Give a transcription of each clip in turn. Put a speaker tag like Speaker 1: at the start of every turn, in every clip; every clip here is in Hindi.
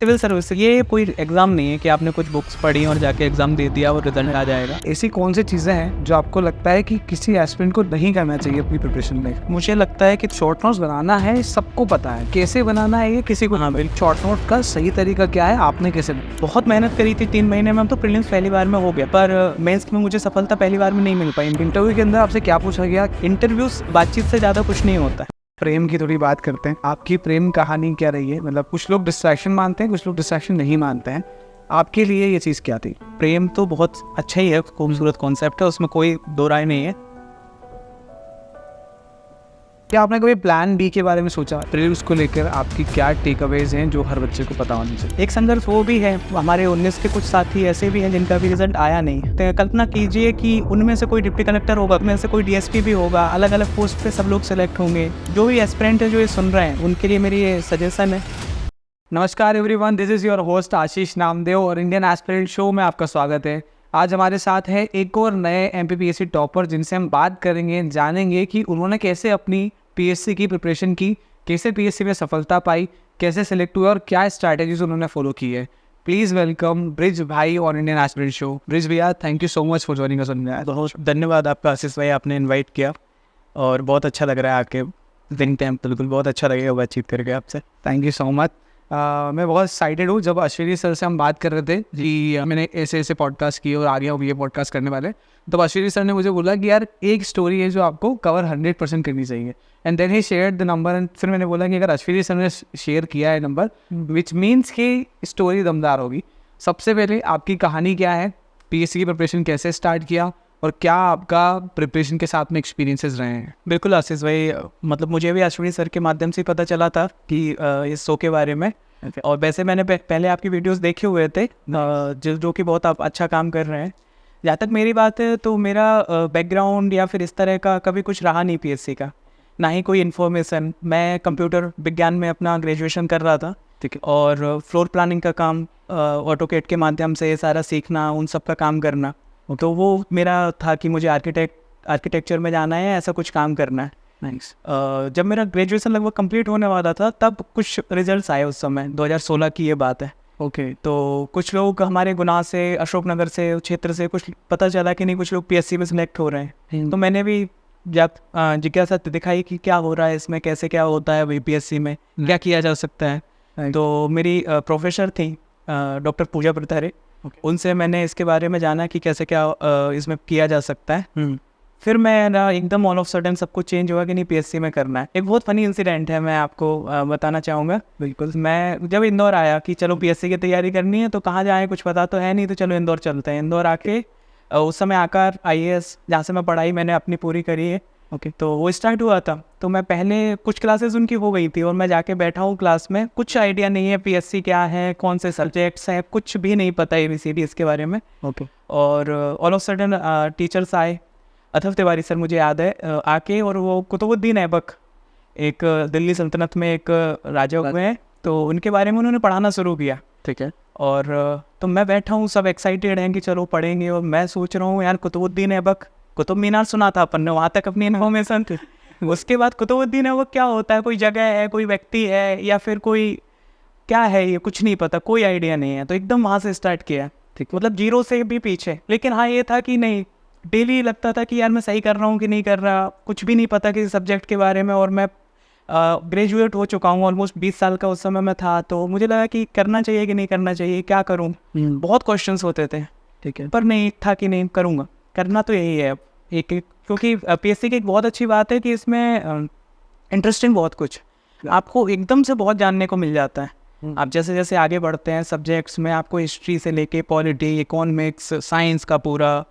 Speaker 1: सिविल सर्विस ये कोई एग्ज़ाम नहीं है कि आपने कुछ बुक्स पढ़ी और जाके एग्ज़ाम दे दिया और रिजल्ट आ जाएगा।
Speaker 2: ऐसी कौन सी चीज़ें हैं जो आपको लगता है कि किसी एस्पिरेंट को नहीं करना चाहिए अपनी प्रिपरेशन में?
Speaker 1: मुझे लगता है कि
Speaker 2: शॉर्ट नोट्स बनाना है, सबको पता है कैसे बनाना है, ये किसी को
Speaker 1: हाँ,
Speaker 2: नहीं। शॉर्ट नोट का सही तरीका क्या है, आपने कैसे बनाया?
Speaker 1: बहुत मेहनत करी थी 3 महीने में, तो प्रीलिम्स पहली बार में हो गया, पर मेंस में मुझे सफलता पहली बार में नहीं मिल पाई।
Speaker 2: इंटरव्यू के अंदर आपसे क्या पूछा गया?
Speaker 1: इंटरव्यूज़ बातचीत से ज़्यादा कुछ नहीं होता है।
Speaker 2: प्रेम की थोड़ी बात करते हैं। आपकी प्रेम कहानी क्या रही है? मतलब कुछ लोग डिस्ट्रैक्शन मानते हैं, कुछ लोग डिस्ट्रैक्शन नहीं मानते हैं। आपके लिए ये चीज़ क्या थी?
Speaker 1: प्रेम तो बहुत अच्छा ही है, खूबसूरत कॉन्सेप्ट है, उसमें कोई दो राय नहीं है।
Speaker 2: क्या आपने कभी प्लान बी के बारे में सोचा? प्रीलिम्स को लेकर आपकी क्या टेक अवेज हैं जो हर बच्चे को पता होनी चाहिए?
Speaker 1: एक संदर्भ वो भी है, हमारे 19 के कुछ साथी ऐसे भी हैं जिनका भी रिजल्ट आया नहीं। तो कल्पना कीजिए कि उनमें से कोई डिप्टी कलेक्टर होगा, उनमें से कोई डीएसपी भी होगा, अलग अलग पोस्ट पे सब लोग सेलेक्ट होंगे। जो भी एस्पिरेंट है जो ये सुन रहे हैं, उनके लिए मेरी ये सजेशन है।
Speaker 2: नमस्कार everyone, this is your host Ashish Namdev और इंडियन एस्पिरेंट शो में आपका स्वागत है। आज हमारे साथ है एक और नए एमपीपीएससी टॉपर जिनसे हम बात करेंगे, जानेंगे कि उन्होंने कैसे अपनी पीएससी की प्रिपरेशन की, कैसे पीएससी में सफलता पाई, कैसे सेलेक्ट हुए और क्या स्ट्रैटेजीज उन्होंने फॉलो की है। प्लीज़ वेलकम ब्रिज भाई और इंडियन एस्पिरेंट शो। ब्रिज भैया, thank you so much for joining us.
Speaker 1: बहुत धन्यवाद आपका आशीष भाई, आपने इन्वाइट किया और बहुत अच्छा लग रहा है आके दिन टाइम। बिल्कुल बहुत अच्छा लगेगा बातचीत करके आपसे।
Speaker 2: Thank you so much. मैं बहुत एक्साइटेड हूँ। जब अश्विनी सर से हम बात कर रहे थे कि मैंने ऐसे ऐसे पॉडकास्ट किए और आगे हम ये पॉडकास्ट करने वाले, तब अश्विनी सर ने मुझे बोला कि यार एक स्टोरी है जो आपको कवर 100% करनी चाहिए। And then he share the number and फिर मैंने बोला कि अगर अश्विनी सर ने शेयर किया है नंबर, विच मीन्स कि स्टोरी दमदार होगी। सबसे पहले आपकी कहानी क्या है, पीएससी की प्रिपरेशन कैसे स्टार्ट किया और क्या आपका प्रिपरेशन के साथ में एक्सपीरियंसेस रहे हैं?
Speaker 1: बिल्कुल आशीष भाई, मतलब मुझे भी अश्विनी सर के माध्यम से पता चला था कि इस शो के बारे में। और वैसे मैंने पहले आपकी वीडियोस देखे हुए थे, जो कि बहुत आप अच्छा काम कर रहे हैं। जहाँ तक मेरी बात है तो मेरा बैकग्राउंड या फिर इस तरह का कभी कुछ रहा नहीं पीएससी का, ना ही कोई इन्फॉर्मेशन। मैं कंप्यूटर विज्ञान में अपना ग्रेजुएशन कर रहा था,
Speaker 2: ठीक है।
Speaker 1: और फ्लोर प्लानिंग का काम, ऑटोकेड के माध्यम से सारा सीखना, उन सब का काम करना। तो वो मेरा था कि मुझे आर्किटेक्चर में जाना है, ऐसा कुछ काम करना है।
Speaker 2: नाइस।
Speaker 1: जब मेरा ग्रेजुएशन लगभग कंप्लीट होने वाला था तब कुछ रिजल्ट्स आए। उस समय 2016 की ये बात है।
Speaker 2: ओके।
Speaker 1: तो कुछ लोग हमारे गुना से, अशोकनगर से, क्षेत्र से कुछ पता चला कि नहीं कुछ लोग पीएससी में सिलेक्ट हो रहे हैं। तो मैंने भी जब जिज्ञासा दिखाई कि क्या हो रहा है इसमें, कैसे क्या होता है भाई पीएससी में, क्या किया जा सकता है। तो मेरी प्रोफेसर थी डॉक्टर पूजा प्रतारे, उनसे मैंने इसके बारे में जाना कि कैसे क्या इसमें किया जा सकता है। फिर मैं ना एकदम ऑल ऑफ सडन सब कुछ चेंज हुआ कि नहीं पीएससी में करना है। एक बहुत फनी इंसिडेंट है, मैं आपको बताना चाहूँगा।
Speaker 2: बिल्कुल।
Speaker 1: मैं जब इंदौर आया कि चलो पीएससी की तैयारी करनी है, तो कहाँ जाएँ कुछ पता तो है नहीं, तो चलो इंदौर चलते हैं। इंदौर आके उस समय आकार आईएएस, जहाँ से मैं पढ़ाई मैंने अपनी पूरी करी है,
Speaker 2: ओके।
Speaker 1: तो वो स्टार्ट हुआ था। तो मैं पहले कुछ क्लासेस उनकी हो गई थी और मैं जाके बैठा हूँ क्लास में, कुछ आइडिया नहीं है पीएससी क्या है, कौन से सब्जेक्ट्स हैं, कुछ भी नहीं पता एबीसीडी इसके बारे में।
Speaker 2: ओके।
Speaker 1: और ऑल ऑफ सडन टीचर्स आए, अथर्व तिवारी सर मुझे याद है, आके, और वो कुतुबुद्दीन ऐबक, एक दिल्ली सल्तनत में एक राजा हुए हैं, तो उनके बारे में उन्होंने पढ़ाना शुरू किया।
Speaker 2: ठीक है।
Speaker 1: और तो मैं बैठा हूँ, सब एक्साइटेड हैं कि चलो पढ़ेंगे, और मैं सोच रहा हूँ यार कुतुबुद्दीन ऐबक, कुतुब मीनार सुना था अपन ने, वहाँ तक अपनी इन्फॉर्मेशन थी। उसके बाद कुतुबुद्दीन ऐबक क्या होता है, कोई जगह है, कोई व्यक्ति है, या फिर कोई क्या है, ये कुछ नहीं पता, कोई आइडिया नहीं है। तो एकदम वहाँ से स्टार्ट किया, ठीक, मतलब जीरो से भी पीछे। लेकिन हाँ ये था कि नहीं, डेली लगता था कि यार मैं सही कर रहा हूँ कि नहीं कर रहा, कुछ भी नहीं पता किसी सब्जेक्ट के बारे में। और मैं ग्रेजुएट हो चुका हूँ, ऑलमोस्ट 20 साल का उस समय मैं था, तो मुझे लगा कि करना चाहिए कि नहीं करना चाहिए, क्या करूँ। बहुत क्वेश्चंस होते थे,
Speaker 2: ठीक है।
Speaker 1: पर नहीं था कि नहीं करूँगा, करना तो यही है अब एक एक। क्योंकि पीएससी की एक बहुत अच्छी बात है कि इसमें इंटरेस्टिंग बहुत कुछ आपको एकदम से बहुत जानने को मिल जाता है। आप जैसे जैसे आगे बढ़ते हैं सब्जेक्ट्स में, आपको हिस्ट्री से लेके पॉलिटी, इकोनॉमिक्स, साइंस का पूरा,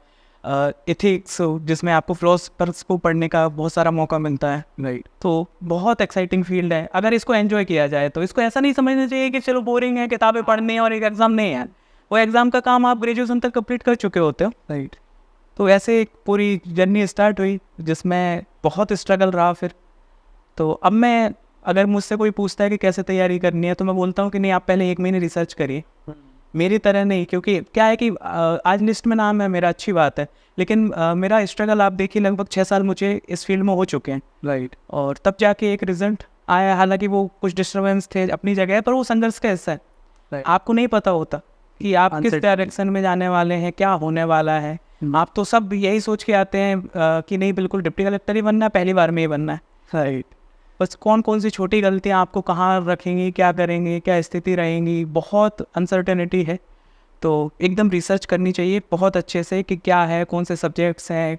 Speaker 1: एथिक्स, जिसमें आपको फिलोसफर्स को पढ़ने का बहुत सारा मौका मिलता है।
Speaker 2: राइट।
Speaker 1: तो बहुत एक्साइटिंग फील्ड है अगर इसको एंजॉय किया जाए तो। इसको ऐसा नहीं समझना चाहिए कि चलो बोरिंग है, किताबें पढ़ने और एक एग्ज़ाम नहीं है। वो एग्ज़ाम का काम आप ग्रेजुएशन तक कंप्लीट कर चुके होते हो।
Speaker 2: राइट।
Speaker 1: तो ऐसे एक पूरी जर्नी स्टार्ट हुई जिसमें बहुत स्ट्रगल रहा। फिर तो अब मैं, अगर मुझसे कोई पूछता है कि कैसे तैयारी करनी है, तो मैं बोलता हूँ कि नहीं, आप पहले 1 महीने रिसर्च करिए, मेरी तरह नहीं। क्योंकि क्या है कि आज लिस्ट में नाम है मेरा, अच्छी बात है, लेकिन मेरा स्ट्रगल आप देखिए, लगभग 6 साल मुझे इस फील्ड में हो चुके हैं।
Speaker 2: राइट।
Speaker 1: और तब जाके एक रिजल्ट आया, हालांकि वो कुछ डिस्टर्बेंस थे अपनी जगह, पर वो संघर्ष का हिस्सा है। आपको नहीं पता होता कि आप किस
Speaker 2: Uncertainty.
Speaker 1: डायरेक्शन में जाने वाले हैं, क्या होने वाला है। आप तो सब यही सोच के आते हैं कि नहीं बिल्कुल डिप्टी कलेक्टर ही बनना है, पहली बार में ही बनना है।
Speaker 2: राइट।
Speaker 1: बस कौन कौन सी छोटी गलतियाँ आपको कहाँ रखेंगी, क्या करेंगे, क्या स्थिति रहेंगी, बहुत अनसर्टेनिटी है। तो एकदम रिसर्च करनी चाहिए बहुत अच्छे से कि क्या है, कौन से सब्जेक्ट्स हैं,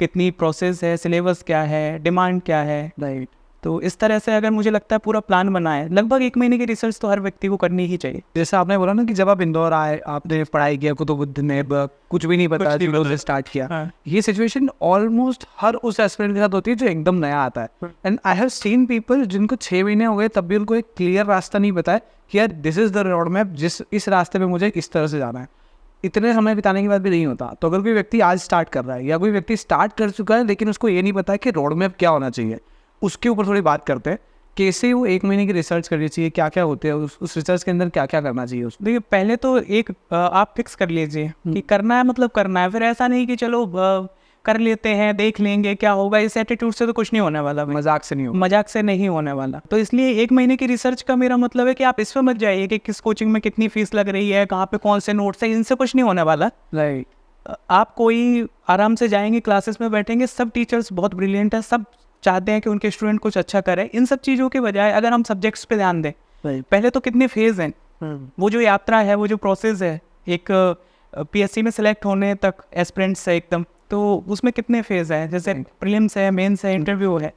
Speaker 1: कितनी प्रोसेस है, सिलेबस क्या है, डिमांड क्या है।
Speaker 2: राइट।
Speaker 1: तो इस तरह से अगर मुझे लगता है पूरा प्लान बना है, लगभग 1 महीने की रिसर्च तो हर व्यक्ति को करनी ही चाहिए।
Speaker 2: जैसे आपने बोला ना कि जब आप इंदौर आए, आपने पढ़ाई किया कुतुबुद्दीन में, कुछ भी नहीं पता,
Speaker 1: कुछ नहीं
Speaker 2: जीरो
Speaker 1: पता।
Speaker 2: से स्टार्ट किया।
Speaker 1: हाँ।
Speaker 2: ये सिचुएशन ऑलमोस्ट हर उस एस्पिरेंट के साथ होती है जो एकदम नया आता है। And I have seen people जिनको 6 महीने हो गए तब भी उनको एक क्लियर रास्ता नहीं पता है कि यार this is the road map, इस रास्ते में मुझे इस तरह से जाना है। इतने समय बिताने के बाद भी नहीं होता। तो अगर कोई व्यक्ति आज स्टार्ट कर रहा है या कोई व्यक्ति स्टार्ट कर चुका है लेकिन उसको ये नहीं पता है कि रोड मैप क्या होना चाहिए, उसके ऊपर थोड़ी बात करते हैं। कैसे वो 1 महीने की रिसर्च करनी चाहिए, क्या क्या होते हैं उस रिसर्च के अंदर, क्या क्या करना चाहिए उसको?
Speaker 1: देखिए पहले तो एक आप फिक्स कर लीजिए कि करना है मतलब करना है। फिर ऐसा नहीं कि चलो कर लेते हैं, देख लेंगे क्या होगा। इस एटीट्यूड से तो कुछ नहीं होने वाला भाई।
Speaker 2: मजाक से नहीं होगा।
Speaker 1: मजाक से नहीं होने वाला। तो इसलिए 1 महीने की रिसर्च का मेरा मतलब है कि आप इस पर मत जाइए कि किस कोचिंग में कितनी फीस लग रही है, कहाँ पे कौन से नोट्स है, इनसे कुछ नहीं होने वाला।
Speaker 2: राइट।
Speaker 1: आप कोई आराम से जाएंगे, क्लासेस में बैठेंगे, सब टीचर्स बहुत ब्रिलियंट है, सब चाहते हैं कि उनके स्टूडेंट कुछ अच्छा करें। इन सब चीज़ों के बजाय अगर हम सब्जेक्ट्स पे ध्यान दें, पहले तो कितने फेज़ हैं, वो जो यात्रा है, वो जो प्रोसेस है एक पीएससी में सिलेक्ट होने तक एस्पिरेंट से एकदम, तो उसमें कितने फेज़ हैं। जैसे प्रीलिम्स है, मेंस है, इंटरव्यू है।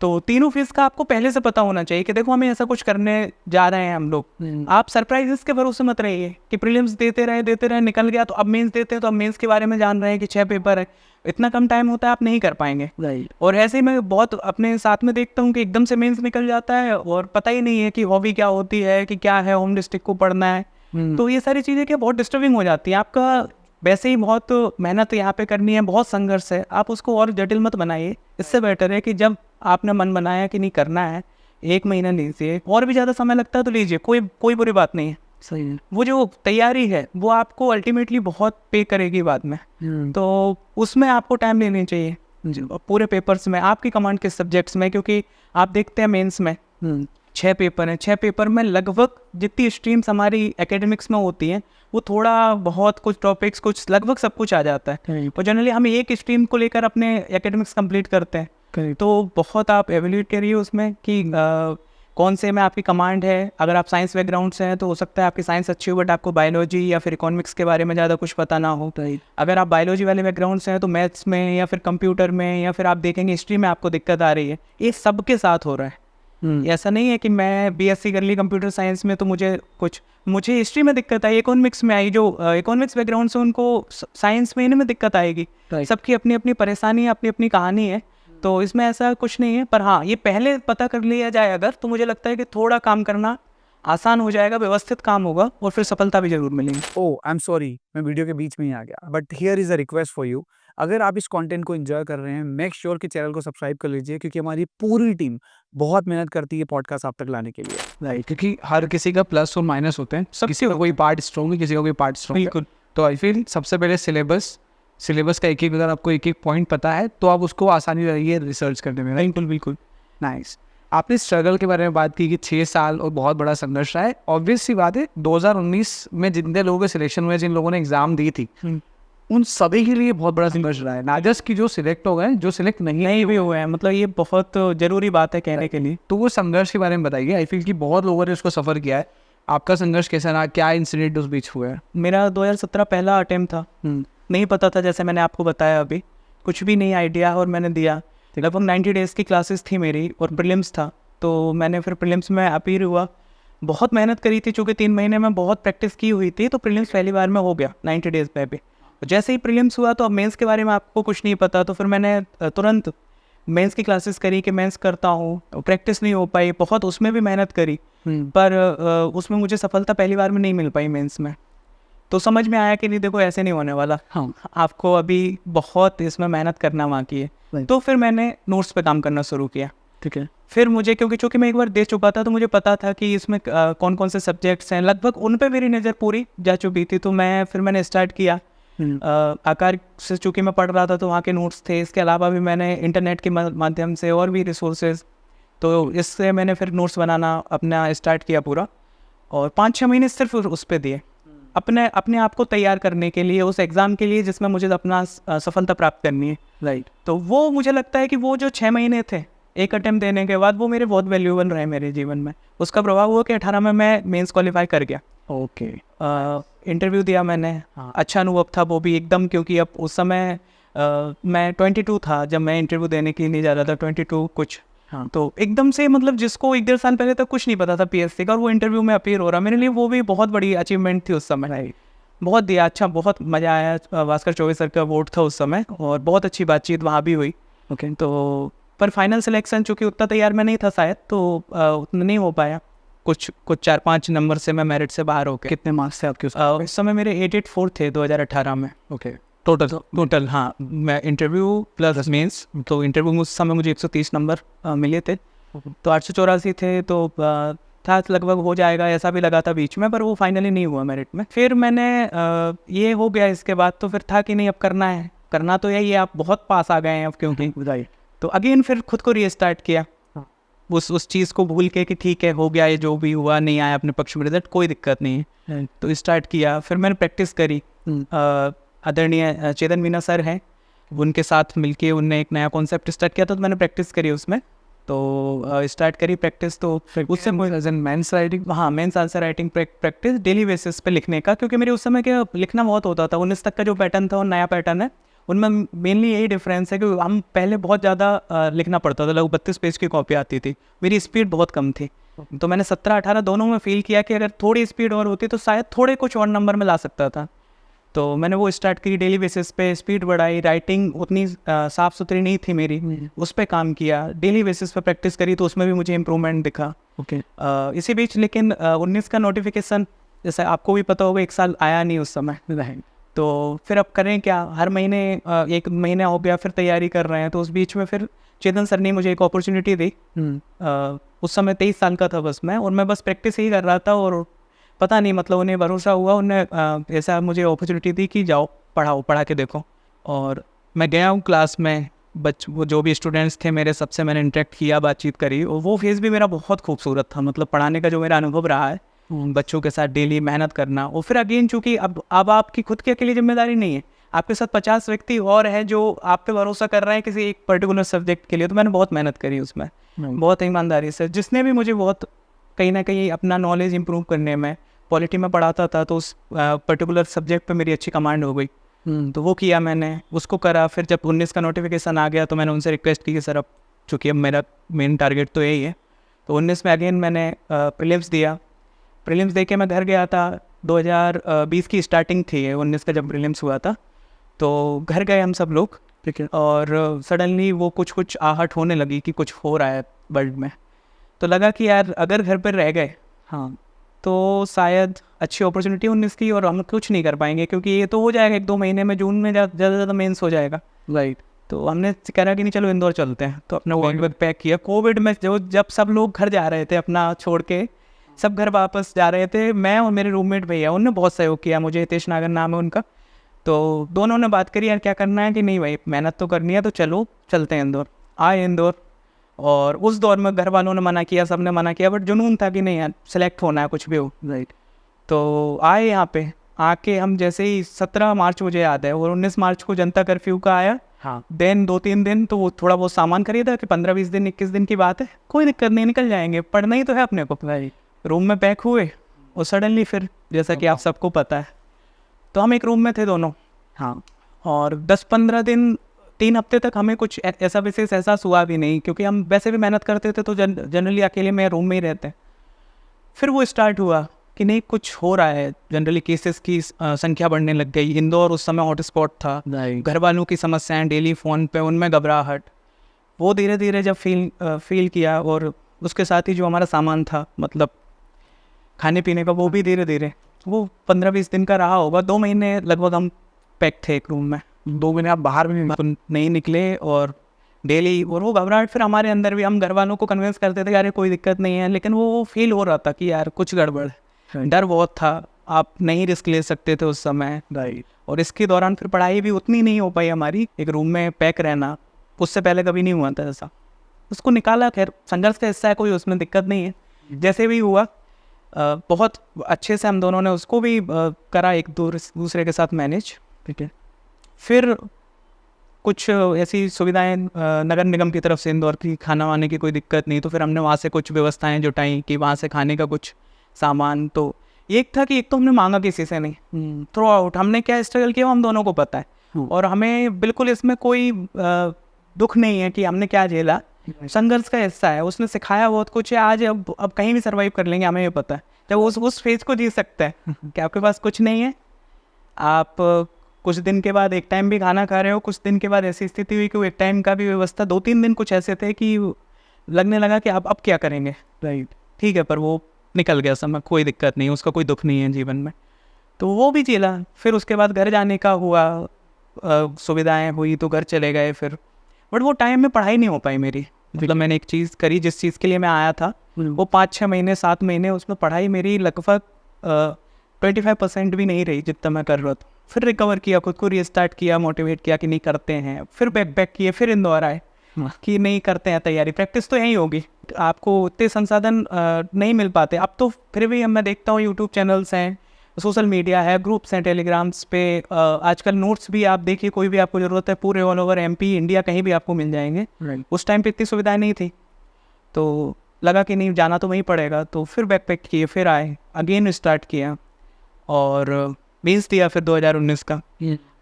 Speaker 1: तो तीनों फेज़ का आपको पहले से पता होना चाहिए कि देखो हमें ऐसा कुछ करने जा रहे हैं हम लोग। आप सरप्राइजेस के भरोसे मत रहिए कि प्रीलिम्स देते रहे निकल गया, तो अब मेंस देते हैं तो अब मेंस के बारे में जान रहे हैं कि 6 पेपर है। इतना कम टाइम होता है, आप नहीं कर पाएंगे।
Speaker 2: राइट।
Speaker 1: और ऐसे ही मैं बहुत अपने साथ में देखता हूँ कि एकदम से मेंस निकल जाता है और पता ही नहीं है कि हॉबी क्या होती है, कि क्या है, होम डिस्ट्रिक्ट को पढ़ना है। तो ये सारी चीज़ें क्या बहुत डिस्टर्बिंग हो जाती हैं। आपका वैसे ही बहुत मेहनत यहाँ पे करनी है, बहुत संघर्ष है, आप उसको और जटिल मत बनाइए। इससे बेटर है कि जब आपने मन बनाया कि नहीं करना है, 1 महीना लीजिए। और भी ज़्यादा समय लगता है तो लीजिए, कोई बुरी बात नहीं है।
Speaker 2: सही है।
Speaker 1: वो जो तैयारी है वो आपको अल्टीमेटली बहुत पे करेगी बाद में। तो उसमें आपको टाइम लेनी चाहिए पूरे पेपर्स में। आपकी कमांड किस सब्जेक्ट्स में, क्योंकि आप देखते हैं मेंस में 6 पेपर हैं। 6 पेपर में लगभग जितनी स्ट्रीम्स हमारी एकेडमिक्स में होती हैं, वो थोड़ा बहुत कुछ टॉपिक्स, कुछ लगभग सब कुछ आ जाता है। और जनरली हम एक स्ट्रीम को लेकर अपने एकेडमिक्स कंप्लीट करते हैं। तो बहुत आप एवेल्यूएट करिए उसमें कि कौन से में आपकी कमांड है। अगर आप साइंस बैकग्राउंड से हैं तो हो सकता है आपकी साइंस अच्छी हो, बट आपको बायोलॉजी या फिर इकोनॉमिक्स के बारे में ज़्यादा कुछ पता ना हो। अगर आप बायोलॉजी वाले बैकग्राउंड से हैं तो मैथ्स में या फिर कंप्यूटर में या फिर आप देखेंगे हिस्ट्री में आपको दिक्कत आ रही है। ये सबके साथ हो रहा है। ऐसा नहीं है कि मैं बीएससी कर ली कंप्यूटर साइंस में तो मुझे हिस्ट्री में दिक्कत आई, इकोनॉमिक्स में आई। जो इकोनॉमिक्स बैकग्राउंड से उनको साइंस में इनमें दिक्कत आएगी। सबकी अपनी अपनी परेशानी, अपनी अपनी कहानी है। तो इसमें ऐसा कुछ नहीं है। पर हाँ, ये पहले पता कर लिया जाए अगर, तो मुझे लगता है कि थोड़ा काम करना आसान हो जाएगा, व्यवस्थित काम होगा और फिर सफलता भी जरूर मिलेगी।
Speaker 3: ओह आई एम सॉरी, मैं वीडियो के बीच में ही आ गया, but here is a request for you. अगर आप इस कंटेंट को एंजॉय कर रहे हैं, मेक श्योर कि चैनल को सब्सक्राइब कर लीजिए, क्योंकि हमारी पूरी टीम बहुत मेहनत करती है पॉडकास्ट आप तक लाने के लिए।
Speaker 2: राइट। क्योंकि हर किसी का प्लस और माइनस होते हैं। किसी का कोई पार्ट स्ट्रॉन्ग है, किसी का कोई पार्ट स्ट्रॉन्ग है।
Speaker 1: बिल्कुल।
Speaker 2: तो आई फील सबसे पहले सिलेबस का एक अगर आपको एक पॉइंट पता है तो आप उसको आसानी रहेगी है रिसर्च करने में।
Speaker 1: बिल्कुल बिल्कुल।
Speaker 2: नाइस। आपने स्ट्रगल के बारे में बात की कि 6 साल और बहुत बड़ा संघर्ष रहा है। ऑब्वियस सी बात है, 2019 में जितने लोगों के सिलेक्शन हुए, जिन लोगों ने एग्जाम दी थी, उन सभी के लिए बहुत बड़ा संघर्ष रहा है। ना जस्ट कि जो सिलेक्ट हो गए, जो सिलेक्ट नहीं
Speaker 1: भी हुए हैं। मतलब ये बहुत ज़रूरी बात है कहने के लिए।
Speaker 2: तो वो संघर्ष के बारे में बताइए। आई फील कि बहुत लोगों ने उसको सफ़र किया है। आपका संघर्ष कैसा रहा, क्या इंसिडेंट उस बीच हुआ है?
Speaker 1: मेरा 2017 पहला अटेम्प्ट था। नहीं पता था, जैसे मैंने आपको बताया अभी, कुछ भी नहीं आइडिया, और मैंने दिया। लगभग 90 डेज़ की क्लासेस थी मेरी और प्रीलिम्स था। तो मैंने फिर प्रीलिम्स में अपीयर हुआ। बहुत मेहनत करी थी, चूँकि 3 महीने में बहुत प्रैक्टिस की हुई थी, तो प्रीलिम्स पहली बार में हो गया 90 डेज़ में भी। जैसे ही प्रीलिम्स हुआ तो अब मेंस के बारे में आपको कुछ नहीं पता, तो फिर मैंने तुरंत मेंस की क्लासेस करी कि मेंस करता हूँ। प्रैक्टिस नहीं हो पाई, बहुत उसमें भी मेहनत करी, पर उसमें मुझे सफलता पहली बार में नहीं मिल पाई मेंस में। तो समझ में आया कि नहीं, देखो ऐसे नहीं होने वाला।
Speaker 2: हाँ।
Speaker 1: आपको अभी बहुत इसमें मेहनत करना बाकी है। तो फिर मैंने नोट्स पे काम करना शुरू किया।
Speaker 2: ठीक है।
Speaker 1: फिर मुझे, क्योंकि चूँकि मैं एक बार दे चुका था, तो मुझे पता था कि इसमें कौन कौन से सब्जेक्ट्स हैं, लगभग उन पे मेरी नज़र पूरी जा चुकी थी। तो मैंने स्टार्ट किया। आकार से चूँकि मैं पढ़ रहा था तो वहाँ के नोट्स थे। इसके अलावा भी मैंने इंटरनेट के माध्यम से और भी रिसोर्सेज, तो इससे मैंने फिर नोट्स बनाना अपना स्टार्ट किया पूरा। और 5-6 महीने सिर्फ उस पे दिए अपने अपने आप को तैयार करने के लिए, उस एग्ज़ाम के लिए जिसमें मुझे अपना सफलता प्राप्त करनी है।
Speaker 2: राइट।
Speaker 1: तो वो मुझे लगता है कि वो जो 6 महीने थे एक अटेम्प्ट देने के बाद, वो मेरे बहुत वैल्यूएबल रहे मेरे जीवन में। उसका प्रभाव हुआ कि 18 में मैं मेंस क्वालिफाई कर गया।
Speaker 2: ओके।
Speaker 1: इंटरव्यू दिया मैंने, अच्छा अनुभव था वो भी एकदम, क्योंकि अब उस समय मैं 22 था जब मैं इंटरव्यू देने के लिए जा रहा था, 22 कुछ।
Speaker 2: हाँ।
Speaker 1: तो एकदम से मतलब जिसको 1-1.5 साल पहले तक कुछ नहीं पता था पीएससी का, और वो इंटरव्यू में अपीयर हो रहा, मेरे लिए वो भी बहुत बड़ी अचीवमेंट थी उस समय। बहुत दिया, अच्छा बहुत मज़ा आया। भास्कर चौबे सर का वोट था उस समय, और बहुत अच्छी बातचीत वहाँ भी हुई।
Speaker 2: ओके।
Speaker 1: तो पर फाइनल सिलेक्शन चूँकि उतना तैयार मैं नहीं था शायद, तो उतना नहीं हो पाया। कुछ 4-5 नंबर से मैं मेरिट से बाहर हो गया।
Speaker 2: कितने मार्क्स थे आपके
Speaker 1: उस समय मेरे 884 थे 2018 में
Speaker 2: ओके।
Speaker 1: टोटल। हाँ, मैं इंटरव्यू प्लस मेंस, तो इंटरव्यू में उस समय मुझे 130 नंबर मिले थे, तो 884 थे, तो था लगभग हो जाएगा ऐसा भी लगा था बीच में, पर वो फाइनली नहीं हुआ मेरिट में। फिर मैंने ये हो गया, इसके बाद तो फिर था कि नहीं अब करना तो यही है, आप बहुत पास आ गए हैं अब, क्योंकि
Speaker 2: राइट।
Speaker 1: तो अगेन फिर खुद को रीस्टार्ट किया उस चीज़ को भूल के कि ठीक है हो गया, ये जो भी हुआ नहीं आया अपने पक्ष में रिजल्ट, कोई दिक्कत नहीं है। तो स्टार्ट किया, फिर मैंने प्रैक्टिस करी। आदरणीय चेतन मीना सर हैं, उनके साथ मिलके उनने एक नया कॉन्सेप्ट स्टार्ट किया था, तो मैंने प्रैक्टिस करी उसमें। तो स्टार्ट करी प्रैक्टिस, तो उससे
Speaker 2: मेंस राइटिंग,
Speaker 1: हाँ mains answer writing practice daily basis पे लिखने का, क्योंकि मेरे उस समय के लिखना बहुत होता था। 19 तक का जो पैटर्न था और नया पैटर्न है, उनमें मेनली यही डिफरेंस है कि हम पहले बहुत ज़्यादा लिखना पड़ता था, लगभग 32 पेज की कॉपी आती थी, मेरी स्पीड बहुत कम थी। तो मैंने 17-18 दोनों में फील किया कि अगर थोड़ी स्पीड और होती तो शायद थोड़े कुछ और नंबर में ला सकता था। तो मैंने वो स्टार्ट करी, डेली बेसिस पे स्पीड बढ़ाई, राइटिंग उतनी साफ़ सुथरी नहीं थी मेरी, उस पर काम किया, डेली बेसिस पे प्रैक्टिस करी, तो उसमें भी मुझे इम्प्रूवमेंट दिखा।
Speaker 2: ओके।
Speaker 1: इसी बीच लेकिन 19 का नोटिफिकेशन, जैसे आपको भी पता होगा, 1 साल आया नहीं उस समय।
Speaker 2: राइट।
Speaker 1: तो फिर अब करें क्या, हर महीने 1 महीना हो गया, फिर तैयारी कर रहे हैं। तो उस बीच में फिर चेतन सर ने मुझे एक अपॉर्चुनिटी दी। उस समय 23 साल का था बस मैं, और मैं बस प्रैक्टिस ही कर रहा था, और पता नहीं मतलब उन्हें भरोसा हुआ, उन्हें ऐसा मुझे अपॉर्चुनिटी दी कि जाओ पढ़ा के देखो। और मैं गया हूँ क्लास में, वो जो भी स्टूडेंट्स थे मेरे, सबसे मैंने इंटरेक्ट किया, बातचीत करी, और वो फेज़ भी मेरा बहुत खूबसूरत था। मतलब पढ़ाने का जो मेरा अनुभव रहा है, बच्चों के साथ डेली मेहनत करना। और फिर अगेन चूँकि अब आपकी खुद की अकेली जिम्मेदारी नहीं है, आपके साथ 50 व्यक्ति और हैं जो आप पे भरोसा कर रहे हैं किसी एक पर्टिकुलर सब्जेक्ट के लिए। तो मैंने बहुत मेहनत करी उसमें, बहुत ईमानदारी से, जिसने भी मुझे बहुत कहीं ना कहीं अपना नॉलेज इंप्रूव करने में, पॉलिटी में पढ़ाता था तो उस पर्टिकुलर सब्जेक्ट पे मेरी अच्छी कमांड हो गई। तो वो किया मैंने, उसको करा। फिर जब 19 का नोटिफिकेशन आ गया तो मैंने उनसे रिक्वेस्ट की कि सर अब चूँकि अब मेरा मेन टारगेट तो यही है। तो 19 में अगेन मैंने प्रीलिम्स दिया। प्रीलिम्स दे के मैं घर गया था, 2020 की स्टार्टिंग थी 19 का जब प्रीलिम्स हुआ था। तो घर गए हम सब लोग,
Speaker 2: ठीक है।
Speaker 1: और सडनली वो कुछ आहट होने लगी कि कुछ हो रहा है वर्ल्ड में। तो लगा कि यार अगर घर पर रह गए
Speaker 2: हाँ
Speaker 1: तो शायद अच्छी अपॉर्चुनिटी 19 की, और हम कुछ नहीं कर पाएंगे, क्योंकि ये तो हो जाएगा 1-2 महीने में, जून में ज़्यादा मेंस हो जाएगा।
Speaker 2: राइट।
Speaker 1: तो हमने कहा कि नहीं चलो इंदौर चलते हैं। तो अपना बैग पैक किया। कोविड में जब सब लोग घर जा रहे थे अपना छोड़ के, सब घर वापस जा रहे थे, मैं और मेरे रूममेट भैया, उनने बहुत सहयोग किया मुझे, हितेश नागर नाम है उनका। तो दोनों ने बात करी, यार क्या करना है कि नहीं भाई मेहनत तो करनी है, तो चलो चलते हैं इंदौर। आए इंदौर, और उस दौर में घर वालों ने मना किया, सब ने मना किया, बट जुनून था कि नहीं यार सेलेक्ट होना है कुछ भी हो।
Speaker 2: राइट।
Speaker 1: तो आए यहाँ पे, आके हम जैसे ही 17 मार्च मुझे याद है, और 19 मार्च को जनता कर्फ्यू का आया।
Speaker 2: हाँ।
Speaker 1: देन 2-3 दिन तो वो थोड़ा बहुत सामान खरीदा कि 15-20 दिन 21 दिन की बात है, कोई दिक्कत नहीं, निकल जाएंगे, पढ़ना ही तो है अपने को।
Speaker 2: राइट।
Speaker 1: रूम में पैक हुए, और सडनली फिर जैसा कि आप सबको पता है, तो हम एक रूम में थे दोनों।
Speaker 2: हाँ।
Speaker 1: और 10-15 दिन 3 हफ्ते तक हमें कुछ ऐसा विशेष एहसास हुआ भी नहीं, क्योंकि हम वैसे भी मेहनत करते थे, तो जनरली अकेले में रूम में ही रहते। फिर वो स्टार्ट हुआ कि नहीं कुछ हो रहा है, जनरली केसेस की संख्या बढ़ने लग गई। इंदौर उस समय हॉटस्पॉट था, घर वालों की समस्याएं डेली फ़ोन पे, उनमें घबराहट, वो धीरे धीरे जब फील किया। और उसके साथ ही जो हमारा सामान था, मतलब खाने पीने का, वो भी धीरे धीरे, वो 15-20 दिन का रहा होगा। 2 महीने लगभग हम पैक थे एक रूम में।
Speaker 2: 2 महीने आप बाहर भी
Speaker 1: नहीं निकले, और डेली, और वो घबराहट फिर हमारे अंदर भी, हम घर वालों को कन्विंस करते थे यार कोई दिक्कत नहीं है, लेकिन वो फील हो रहा था कि यार कुछ गड़बड़ है। डर बहुत था, आप नहीं रिस्क ले सकते थे उस समय।
Speaker 2: राइट।
Speaker 1: और इसके दौरान फिर पढ़ाई भी उतनी नहीं हो पाई हमारी, एक रूम में पैक रहना, उससे पहले कभी नहीं हुआ था ऐसा। उसको निकाला, खैर संघर्ष का हिस्सा है, कोई उसमें दिक्कत नहीं है। जैसे भी हुआ, बहुत अच्छे से हम दोनों ने उसको भी करा एक दूसरे के साथ मैनेज, ठीक है। फिर कुछ ऐसी सुविधाएं नगर निगम की तरफ से इंदौर की खाना वाने की कोई दिक्कत नहीं, तो फिर हमने वहाँ से कुछ व्यवस्थाएं जुटाई कि वहाँ से खाने का कुछ सामान। तो एक था कि एक तो हमने मांगा किसी से नहीं, थ्रू आउट हमने क्या स्ट्रगल किया वो हम दोनों को पता है, और हमें बिल्कुल इसमें कोई दुख नहीं है कि हमने क्या झेला, संघर्ष का हिस्सा है, उसने सिखाया बहुत कुछ है। आज अब कहीं भी सर्वाइव कर लेंगे, हमें ये पता है। जब उस फेज को जी सकते हैं कि आपके पास कुछ नहीं है, आप कुछ दिन के बाद एक टाइम भी खाना खा रहे हो, कुछ दिन के बाद ऐसी स्थिति हुई कि वो एक टाइम का भी व्यवस्था, 2-3 दिन कुछ ऐसे थे कि लगने लगा कि अब क्या करेंगे, राइट, ठीक है, पर वो निकल गया समय, कोई दिक्कत नहीं, उसका कोई दुख नहीं है जीवन में, तो वो भी झेला। फिर उसके बाद घर जाने का हुआ, सुविधाएं हुई तो घर चले गए फिर, बट वो टाइम में पढ़ाई नहीं हो पाई मेरी। मतलब मैंने एक चीज़ करी जिस चीज़ के लिए मैं आया था, वो 5-6 महीने 7 महीने उसमें पढ़ाई मेरी लगभग 25% भी नहीं रही जितना मैं कर रहा था। फिर रिकवर किया, खुद को रीस्टार्ट किया, मोटिवेट किया कि नहीं करते हैं, फिर बैक किए, फिर इंदौर आए कि नहीं करते हैं तैयारी, प्रैक्टिस तो यहीं होगी। आपको उतने संसाधन नहीं मिल पाते। अब तो फिर भी मैं देखता हूँ यूट्यूब चैनल्स हैं, सोशल मीडिया है, ग्रुप्स हैं टेलीग्राम्स पे, आजकल नोट्स भी आप देखिए, कोई भी आपको ज़रूरत है पूरे ऑल ओवर MP इंडिया कहीं भी आपको मिल जाएंगे। उस टाइम पे इतनी सुविधाएं नहीं थी, तो लगा कि नहीं जाना तो वहीं पड़ेगा, तो फिर बैकपैक किए, फिर आए, अगेन स्टार्ट किया और मेंस दिया फिर 2019 का।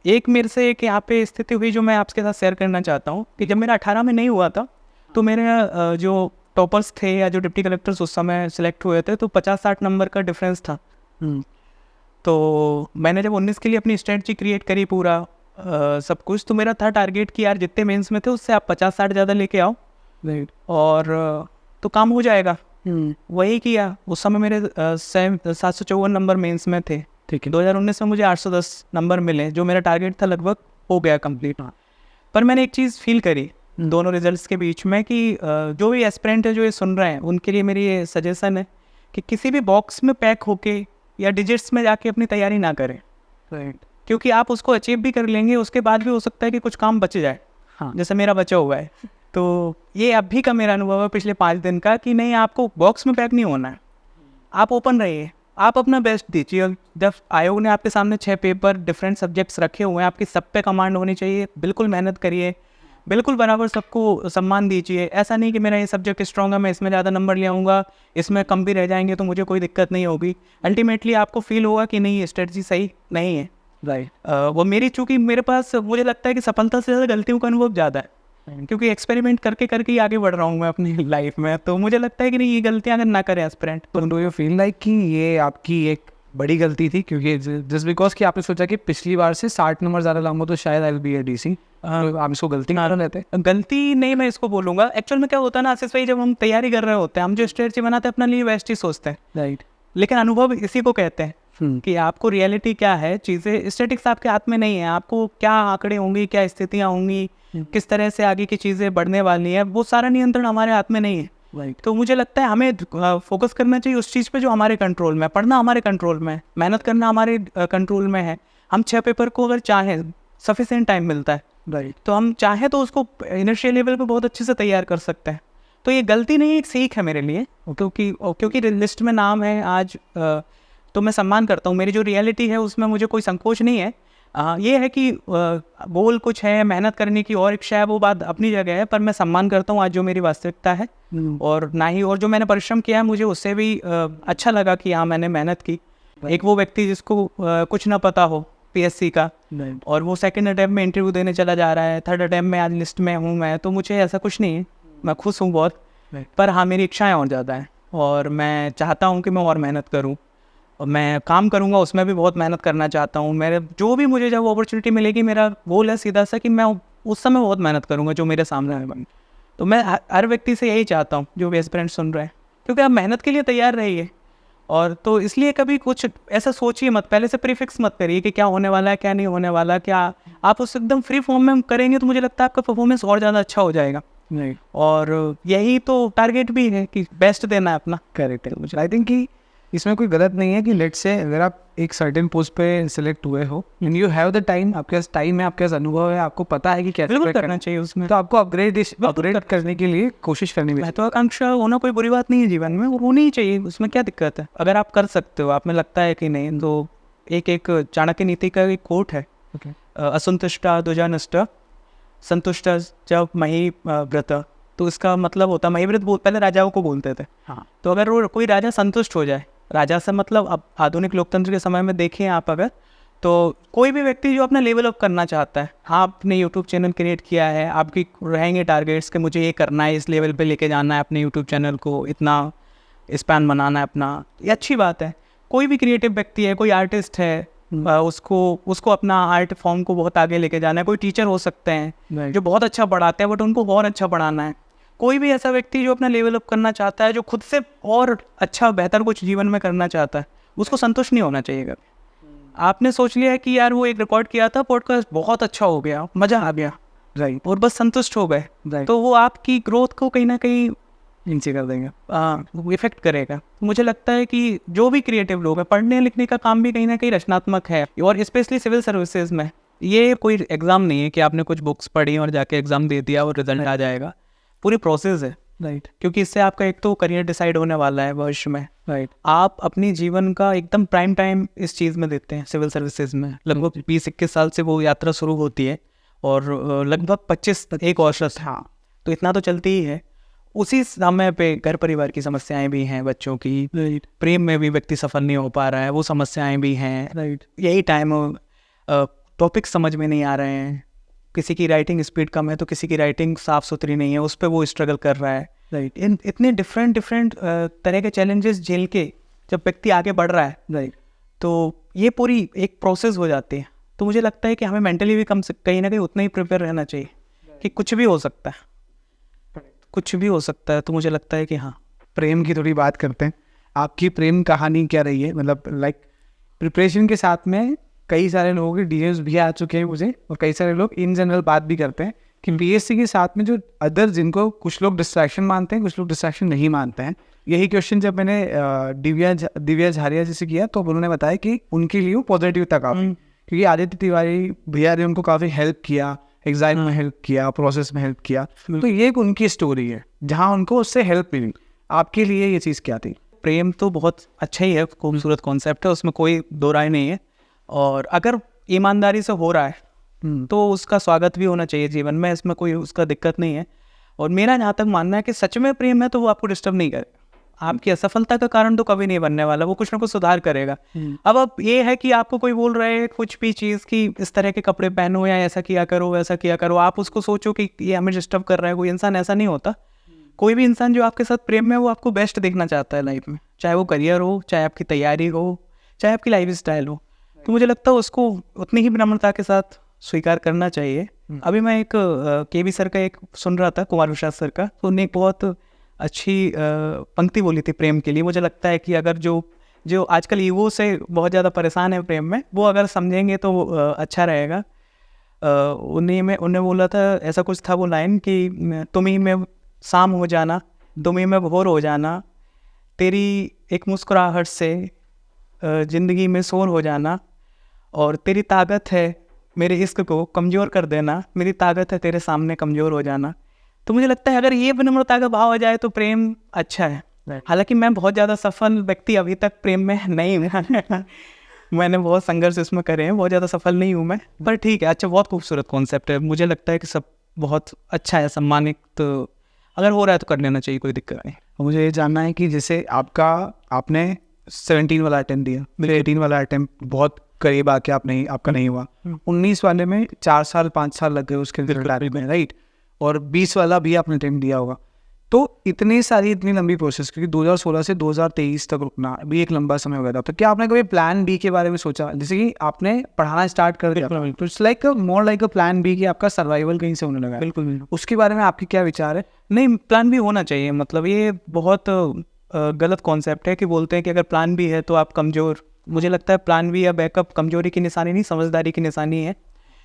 Speaker 1: एक मेरे से एक यहाँ पे स्थिति हुई जो मैं आपके साथ शेयर करना चाहता हूँ कि जब मेरा 18 में नहीं हुआ था, तो मेरे जो टॉपर्स थे या जो डिप्टी कलेक्टर्स उस समय सिलेक्ट हुए थे, तो 50-60 नंबर का डिफरेंस था। तो मैंने जब 19 के लिए अपनी स्ट्रेटजी क्रिएट करी पूरा सब कुछ, तो मेरा था टारगेट कि यार जितने मेंस में थे उससे आप 50-60 ज़्यादा लेके आओ, और तो काम हो जाएगा। वही किया। उस समय मेरे 754 नंबर मेंस में थे, ठीक है। 2019 में मुझे 810 नंबर मिले, जो मेरा टारगेट था लगभग हो गया कंप्लीट। पर मैंने एक चीज़ फील करी दोनों रिजल्ट्स के बीच में कि जो भी एस्पिरेंट है जो ये सुन रहे हैं, उनके लिए मेरी ये सजेशन है कि किसी भी बॉक्स में पैक होके या डिजिट्स में जाके अपनी तैयारी ना करें, क्योंकि आप उसको अचीव भी कर लेंगे, उसके बाद भी हो सकता है कि कुछ काम बच जाए, जैसे मेरा बचा हुआ है। तो ये अभी का मेरा अनुभव है पिछले 5 दिन का कि नहीं, आपको बॉक्स में पैक नहीं होना है, आप ओपन रहिए, आप अपना बेस्ट दीजिए। जब आयोग ने आपके सामने 6 पेपर डिफरेंट सब्जेक्ट्स रखे हुए हैं, आपकी सब पे कमांड होनी चाहिए, बिल्कुल मेहनत करिए, बिल्कुल बराबर सबको सम्मान दीजिए। ऐसा नहीं कि मेरा ये सब्जेक्ट स्ट्रॉन्ग है, मैं इसमें ज़्यादा नंबर ले आऊँगा, इसमें कम भी रह जाएंगे तो मुझे कोई दिक्कत नहीं होगी। अल्टीमेटली आपको फील होगा कि नहीं, ये स्ट्रेटजी सही नहीं है, वो मेरी, चूँकि मेरे पास मुझे लगता है कि सफलता से ज़्यादा गलतियों का अनुभव ज़्यादा है, क्योंकि एक्सपेरिमेंट करके करके ही आगे बढ़ रहा हूँ मैं अपनी लाइफ में। तो मुझे लगता है कि नहीं, ये गलतियाँ अगर ना करें एस्पिरेंट,
Speaker 2: तो डू यू फील लाइक कि ये आपकी एक बड़ी गलती थी, क्योंकि जस्ट बिकॉज कि आपने सोचा कि पिछली बार से 60 नंबर ज़्यादा लाऊंगा तो शायद I will be A DC, तो आप इसको गलती ना लेते?
Speaker 1: गलती नहीं मैं इसको बोलूँगा। एक्चुअल में क्या होता है ना आशीष भाई, जब हम तैयारी कर रहे होते हैं, हम जो स्ट्रेटजी बनाते हैं अपने लिए बेस्ट ही सोचते हैं,
Speaker 2: राइट,
Speaker 1: लेकिन अनुभव इसी को कहते हैं कि आपको रियलिटी क्या है, चीज़ें स्टैटिक्स आपके हाथ में नहीं है, आपको क्या आंकड़े होंगी, क्या स्थितियाँ होंगी, किस तरह से आगे की चीज़ें बढ़ने वाली हैं, वो सारा नियंत्रण हमारे हाथ में नहीं है। तो मुझे लगता है हमें फोकस करना चाहिए उस चीज़ पे जो हमारे कंट्रोल में है, पढ़ना हमारे कंट्रोल में है, मेहनत करना हमारे कंट्रोल में है। हम 6 पेपर को अगर चाहें, सफिशिएंट टाइम मिलता है, राइट, तो हम चाहें तो उसको इनिशियल लेवल पे बहुत अच्छे से तैयार कर सकते हैं। तो ये गलती नहीं, एक सीख है मेरे लिए, क्योंकि लिस्ट में नाम है आज, तो मैं सम्मान करता हूँ। मेरी जो रियलिटी है उसमें मुझे कोई संकोच नहीं है। ये है कि गोल कुछ है, मेहनत करने की और इच्छा है, वो बात अपनी जगह है, पर मैं सम्मान करता हूँ आज जो मेरी वास्तविकता है, और ना ही, और जो मैंने परिश्रम किया है मुझे उससे भी अच्छा लगा कि हाँ मैंने मेहनत की। एक वो व्यक्ति जिसको कुछ ना पता हो PSC का, और वो सेकंड अटैम्प्ट में इंटरव्यू देने चला जा रहा है, थर्ड अटैम्प्ट में आज लिस्ट में हूँ मैं, तो मुझे ऐसा कुछ नहीं है, मैं खुश हूँ बहुत, पर हाँ मेरी इच्छाएँ और ज़्यादा हैं, और मैं चाहता हूँ कि मैं और मेहनत करूँ, और मैं काम करूँगा, उसमें भी बहुत मेहनत करना चाहता हूँ। मेरे जो भी मुझे जब अपॉर्चुनिटी मिलेगी, मेरा गोल है सीधा सा कि मैं उस समय बहुत मेहनत करूँगा जो मेरे सामने है। तो मैं हर व्यक्ति से यही चाहता हूँ जो भी एस्पिरेंट सुन रहे हैं, क्योंकि आप मेहनत के लिए तैयार रहिए, और तो इसलिए कभी कुछ ऐसा सोचिए मत, पहले से प्रीफिक्स मत करिए कि क्या होने वाला है क्या नहीं होने वाला, क्या आप उस एकदम फ्री फॉर्म में करेंगे तो मुझे लगता है आपका परफॉर्मेंस और ज़्यादा अच्छा हो जाएगा।
Speaker 2: नहीं,
Speaker 1: और यही तो टारगेट भी है कि बेस्ट देना है अपना।
Speaker 2: करेक्ट है। मुझे आई थिंक कि इसमें कोई गलत नहीं है कि लेट से अगर आप एक सर्टेन पोस्ट पे सिलेक्ट हुए हो and you have the time, आपके पास टाइम है, आपके पास अनुभव है, आपको पता है कि कैसे
Speaker 1: बिल्कुल
Speaker 2: crack
Speaker 1: करना चाहिए उसमें।
Speaker 2: तो आपको अपग्रेड करने के लिए कोशिश करनी चाहिए।
Speaker 1: महत्वाकांक्षा होना कोई बुरी बात नहीं है जीवन में, और होनी ही चाहिए, उसमें क्या दिक्कत है। अगर आप कर सकते हो, आप में लगता है कि नहीं, तो एक चाणक्य नीति का एक कोट है, असंतुष्टा दुजानष्ट संतुष्ट जब मही व्रत। तो इसका मतलब होता है, मही व्रत पहले राजाओं को बोलते थे।
Speaker 2: हाँ।
Speaker 1: तो अगर वो कोई राजा संतुष्ट हो जाए, राजा से मतलब अब आधुनिक लोकतंत्र के समय में देखें आप अगर, तो कोई भी व्यक्ति जो अपना लेवल अप करना चाहता है, आपने यूट्यूब चैनल क्रिएट किया है, आपकी रहेंगे टारगेट्स कि मुझे ये करना है, इस लेवल पे लेके जाना है अपने यूट्यूब चैनल को, इतना स्पैन बनाना है अपना, ये अच्छी बात है। कोई भी क्रिएटिव व्यक्ति है, कोई आर्टिस्ट है, उसको अपना आर्ट फॉर्म को बहुत आगे लेके जाना है। कोई टीचर हो सकते हैं जो बहुत अच्छा पढ़ाते हैं, बट उनको और अच्छा पढ़ाना है। कोई भी ऐसा व्यक्ति जो अपना लेवल अप करना चाहता है, जो खुद से और अच्छा बेहतर कुछ जीवन में करना चाहता है, उसको संतुष्ट नहीं होना चाहिए कभी। आपने सोच लिया कि यार वो एक रिकॉर्ड किया था पॉडकास्ट, बहुत अच्छा हो गया, मज़ा आ गया,
Speaker 2: राइट,
Speaker 1: और बस संतुष्ट हो गए, तो वो आपकी ग्रोथ को कहीं ना कहीं
Speaker 2: नीचे कर देंगे,
Speaker 1: वो इफेक्ट करेगा। मुझे लगता है कि जो भी क्रिएटिव लोग हैं, पढ़ने लिखने का काम भी कहीं ना कहीं रचनात्मक है, और स्पेशली सिविल सर्विसेज में ये कोई एग्ज़ाम नहीं है कि आपने कुछ बुक्स पढ़ी और जाके एग्ज़ाम दे दिया और रिजल्ट आ जाएगा। पूरी प्रोसेस है,
Speaker 2: राइट,
Speaker 1: क्योंकि इससे आपका एक तो करियर डिसाइड होने वाला है भविष्य में।
Speaker 2: राइट।
Speaker 1: आप अपनी जीवन का एकदम प्राइम टाइम इस चीज़ में देते हैं, सिविल सर्विसेज में। लगभग 20-21 साल से वो यात्रा शुरू होती है, और लगभग 25 एक और वर्ष, हाँ, तो इतना तो चलती ही है। उसी समय पे घर परिवार की समस्याएं भी हैं, बच्चों की, प्रेम में भी व्यक्ति सफल नहीं हो पा रहा है, वो समस्याएं भी हैं, राइट। यही टाइम टॉपिक समझ में नहीं आ रहे हैं, किसी की राइटिंग स्पीड कम है तो किसी की राइटिंग साफ़ सुथरी नहीं है, उस पर वो स्ट्रगल कर रहा है, राइट। इतने डिफरेंट तरह के चैलेंजेस झेल के जब व्यक्ति आगे बढ़ रहा है, राइट, तो ये पूरी एक प्रोसेस हो जाती है। तो मुझे लगता है कि हमें मेंटली भी कहीं ना कहीं उतना ही प्रिपेयर रहना चाहिए कि कुछ भी हो सकता है, कुछ भी हो सकता है। तो मुझे लगता है कि हाँ।
Speaker 2: प्रेम की थोड़ी बात करते हैं। आपकी प्रेम कहानी क्या रही है? मतलब लाइक प्रिपरेशन के साथ में कई सारे लोगों के डीएम्स भी आ चुके हैं मुझे, और कई सारे लोग इन जनरल बात भी करते हैं कि बीएससी के साथ में जो अदर, जिनको कुछ लोग डिस्ट्रैक्शन मानते हैं, कुछ लोग डिस्ट्रैक्शन नहीं मानते हैं। यही क्वेश्चन जब मैंने दिव्या झारिया जी से किया, तो उन्होंने बताया कि उनके लिए वो पॉजिटिव था काफ़ी, क्योंकि आदित्य तिवारी भैया ने उनको काफ़ी हेल्प किया, एग्जाम में हेल्प किया, प्रोसेस में हेल्प किया। तो ये एक उनकी स्टोरी है जहाँ उनको उससे हेल्प मिली। आपके लिए ये चीज़ क्या थी?
Speaker 1: प्रेम तो बहुत अच्छा ही है, खूबसूरत कॉन्सेप्ट है, उसमें कोई दो राय नहीं है, और अगर ईमानदारी से हो रहा है तो उसका स्वागत भी होना चाहिए जीवन में, इसमें कोई उसका दिक्कत नहीं है। और मेरा जहाँ तक मानना है कि सच में प्रेम है तो वो आपको डिस्टर्ब नहीं करेगा, आपकी असफलता का कारण तो कभी नहीं बनने वाला, वो कुछ ना कुछ सुधार करेगा। अब ये है कि आपको कोई बोल रहे है कुछ भी चीज़ की इस तरह के कपड़े पहनो, या ऐसा किया करो, वैसा किया करो, आप उसको सोचो कि ये हमें डिस्टर्ब कर रहा है। कोई इंसान ऐसा नहीं होता। कोई भी इंसान जो आपके साथ प्रेम में, वो आपको बेस्ट देखना चाहता है लाइफ में, चाहे वो करियर हो, चाहे आपकी तैयारी हो, चाहे आपकी लाइफ स्टाइल हो। तो मुझे लगता है उसको उतनी ही विनम्रता के साथ स्वीकार करना चाहिए। अभी मैं एक केवी सर का एक सुन रहा था, कुमार विश्वास सर का, तो उन्हें एक बहुत अच्छी पंक्ति बोली थी प्रेम के लिए। मुझे लगता है कि अगर जो आजकल ईगो से बहुत ज़्यादा परेशान है प्रेम में, वो अगर समझेंगे तो अच्छा रहेगा। उन्हें बोला था, ऐसा कुछ था वो लाइन कि तुम ही में शाम हो जाना, तुम ही में भोर हो जाना, तेरी एक मुस्कुराहट से ज़िंदगी में शोर हो जाना, और तेरी ताकत है मेरे इश्क को कमज़ोर कर देना, मेरी ताकत है तेरे सामने कमज़ोर हो जाना। तो मुझे लगता है अगर ये विनम्रता का भाव आ जाए तो प्रेम अच्छा है। हालांकि मैं बहुत ज़्यादा सफल व्यक्ति अभी तक प्रेम में नहीं हूँ मैंने बहुत संघर्ष इसमें करे हैं, बहुत ज़्यादा सफल नहीं हूँ मैं, पर ठीक है, अच्छा, बहुत खूबसूरत कॉन्सेप्ट है। मुझे लगता है कि सब बहुत अच्छा है, सम्मानित, तो अगर हो रहा है तो कर लेना चाहिए, कोई दिक्कत नहीं।
Speaker 2: मुझे ये जानना है कि जैसे आपने 17 वाला अटेम्प्ट दिया, मेरे 18 वाला अटेम्प्ट बहुत करीब आके आपका नहीं हुआ, 19 वाले में 4 साल 5 साल लग गए उसके रिजल्ट में, राइट, और 20 वाला भी आपने अटेम्प्ट दिया होगा। तो इतनी लंबी प्रोसेस, क्योंकि 2016 से 2023 तक रुकना भी एक लंबा समय हो गया था। तो क्या आपने कभी प्लान बी के बारे में सोचा? जैसे कि आपने पढ़ाना स्टार्ट कर दिया, तो it's like more like a plan B कि आपका सर्वाइवल कहीं से होने लगा।
Speaker 1: बिल्कुल,
Speaker 2: उसके बारे में आपकी क्या विचार है?
Speaker 1: नहीं, प्लान भी होना चाहिए। मतलब ये बहुत गलत कॉन्सेप्ट है कि बोलते हैं कि अगर प्लान भी है तो आप कमज़ोर। मुझे लगता है प्लान बी या बैकअप कमजोरी की निशानी नहीं, समझदारी की निशानी है,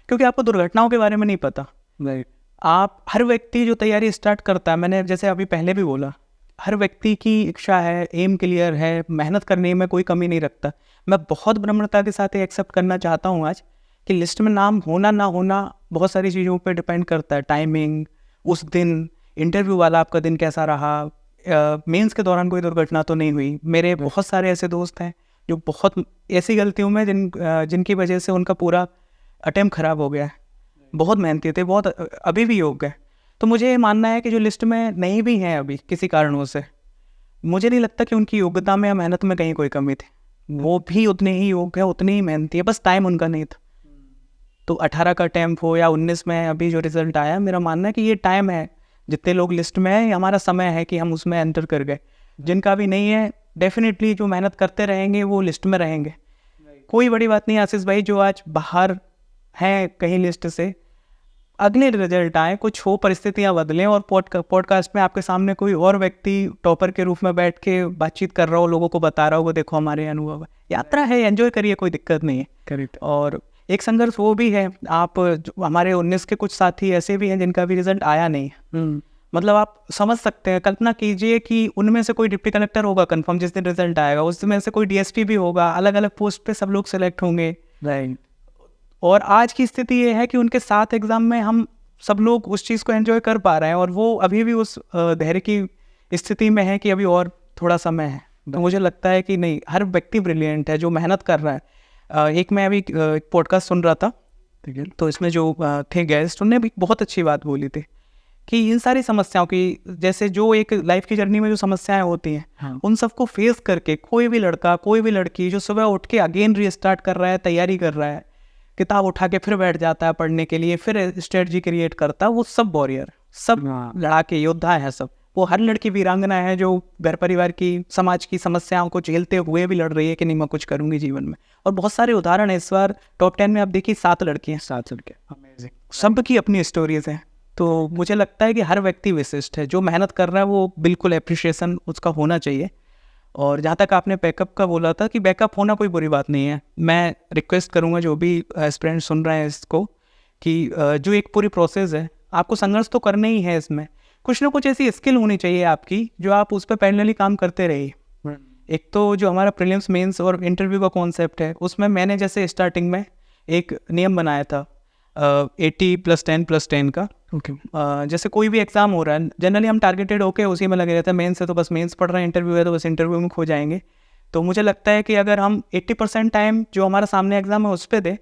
Speaker 1: क्योंकि आपको दुर्घटनाओं के बारे में नहीं पता।
Speaker 2: राइट।
Speaker 1: आप हर व्यक्ति जो तैयारी स्टार्ट करता है, मैंने जैसे अभी पहले भी बोला हर व्यक्ति की इच्छा है, एम क्लियर है, मेहनत करने में कोई कमी नहीं रखता। मैं बहुत विनम्रता के साथ ये एक्सेप्ट करना चाहता हूँ आज कि लिस्ट में नाम होना ना होना बहुत सारी चीज़ों पे डिपेंड करता है। टाइमिंग, उस दिन इंटरव्यू वाला आपका दिन कैसा रहा, मेंस के दौरान कोई दुर्घटना तो नहीं हुई। मेरे बहुत सारे ऐसे दोस्त हैं जो बहुत ऐसी गलतियों में जिनकी वजह से उनका पूरा अटेम्प्ट ख़राब हो गया है। बहुत मेहनती थे, बहुत अभी भी योग्य है। तो मुझे ये मानना है कि जो लिस्ट में नहीं भी हैं अभी किसी कारणों से, मुझे नहीं लगता कि उनकी योग्यता में या मेहनत में कहीं कोई कमी थी। वो भी उतने ही योग्य है, उतनी ही मेहनती है, बस टाइम उनका नहीं था। तो 18 का अटेम्प्ट हो या 19 में अभी जो रिजल्ट आया, मेरा मानना है कि ये टाइम है। जितने लोग लिस्ट में है, ये हमारा समय है कि हम उसमें एंटर कर गए। जिनका भी नहीं है, डेफिनेटली जो मेहनत करते रहेंगे वो लिस्ट में रहेंगे। कोई बड़ी बात नहीं आशीष भाई, जो आज बाहर हैं कहीं लिस्ट से, अगले रिजल्ट आए, कुछ हो, परिस्थितियां बदलें और पॉडकास्ट में आपके सामने कोई और व्यक्ति टॉपर के रूप में बैठ के बातचीत कर रहा हो, लोगों को बता रहा हो, वो देखो हमारे अनुभव है। यात्रा है, एंजॉय करिए, कोई दिक्कत नहीं है।
Speaker 2: करेक्ट।
Speaker 1: और एक संघर्ष वो भी है, आप हमारे 19 के कुछ साथी ऐसे भी हैं जिनका भी रिजल्ट आया नहीं है। मतलब आप समझ सकते हैं, कल्पना कीजिए कि उनमें से कोई डिप्टी कलेक्टर होगा कंफर्म जिस दिन रिजल्ट आएगा, उसमें से कोई डीएसपी भी होगा, अलग अलग पोस्ट पे सब लोग सेलेक्ट होंगे।
Speaker 2: राइट।
Speaker 1: और आज की स्थिति ये है कि उनके साथ एग्ज़ाम में हम सब लोग उस चीज़ को एंजॉय कर पा रहे हैं, और वो अभी भी उस धैर्य की स्थिति में है कि अभी और थोड़ा समय है। तो मुझे लगता है कि नहीं, हर व्यक्ति ब्रिलियंट है जो मेहनत कर रहा है। एक मैं अभी पॉडकास्ट सुन रहा था, ठीक है, तो इसमें जो थे गेस्ट, उन्होंने भी बहुत अच्छी बात बोली थी कि इन सारी समस्याओं की, जैसे जो एक लाइफ की जर्नी में जो समस्याएं होती हैं,
Speaker 2: हाँ।
Speaker 1: उन सबको फेस करके कोई भी लड़का, कोई भी लड़की जो सुबह उठ के अगेन रीस्टार्ट कर रहा है, तैयारी कर रहा है, किताब उठा के फिर बैठ जाता है पढ़ने के लिए, फिर स्ट्रेटजी क्रिएट करता है, वो सब वॉरियर, सब लड़ाके योद्धा है सब। वो हर लड़की वीरांगना है जो घर परिवार की, समाज की समस्याओं को झेलते हुए भी लड़ रही है कि नहीं मैं कुछ करूंगी जीवन में। और बहुत सारे उदाहरण है। इस बार टॉप 10 में आप देखिए 7 लड़कियां,
Speaker 2: 7 लड़के, अमेजिंग।
Speaker 1: सब की अपनी स्टोरीज हैं। तो मुझे लगता है कि हर व्यक्ति विशिष्ट है, जो मेहनत कर रहा है वो बिल्कुल एप्रिशिएशन उसका होना चाहिए। और जहाँ तक आपने बैकअप का बोला था कि बैकअप होना कोई बुरी बात नहीं है, मैं रिक्वेस्ट करूँगा जो भी एस्पिरेंट सुन रहे हैं इसको कि जो एक पूरी प्रोसेस है, आपको संघर्ष तो करना ही है। इसमें कुछ ना कुछ ऐसी स्किल होनी चाहिए आपकी जो आप उस पर पैरेलली काम करते रहिए। एक तो जो हमारा प्रीलिम्स, मेंस और इंटरव्यू का कॉन्सेप्ट है, उसमें मैंने जैसे स्टार्टिंग में एक नियम बनाया था 80 + 10 + 10 का। जैसे कोई भी एग्ज़ाम हो रहा है, जनरली हम टारगेटेड होके उसी में लगे रहते हैं। मेंस है तो बस मेंस पढ़ रहे हैं, इंटरव्यू है तो बस इंटरव्यू में खो जाएंगे। तो मुझे लगता है कि अगर हम 80% टाइम जो हमारा सामने एग्ज़ाम है उस पर दें,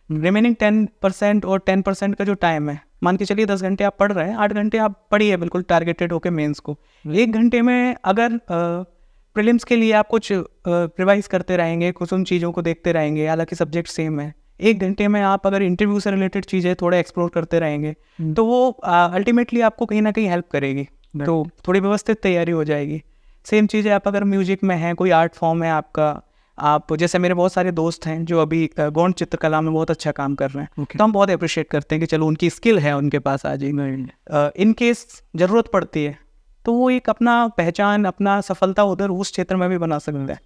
Speaker 1: रिमेनिंग 10% और 10% का जो टाइम है, मान के चलिए 10 घंटे आप पढ़ रहे हैं, 8 घंटे आप पढ़िए बिल्कुल टारगेटेड होके मेंस को। 1 घंटे में अगर प्रीलिम्स के लिए आप कुछ रिवाइज करते रहेंगे, कुछ उन चीज़ों को देखते रहेंगे, हालांकि सब्जेक्ट सेम है, 1 घंटे में आप अगर इंटरव्यू से रिलेटेड चीज़ें थोड़ा एक्सप्लोर करते रहेंगे तो वो अल्टीमेटली आपको कहीं ना कहीं हेल्प करेगी। तो थोड़ी व्यवस्थित तैयारी हो जाएगी। सेम चीज़ है, आप अगर म्यूजिक में हैं, कोई आर्ट फॉर्म है आपका, आप जैसे मेरे बहुत सारे दोस्त हैं जो अभी गौण चित्रकला में बहुत अच्छा काम कर रहे हैं, तो हम बहुत अप्रिशिएट करते हैं कि चलो उनकी स्किल है उनके पास आज ही। इन केस ज़रूरत पड़ती है तो वो एक अपना पहचान, अपना सफलता उधर उस क्षेत्र में भी बना सकता है।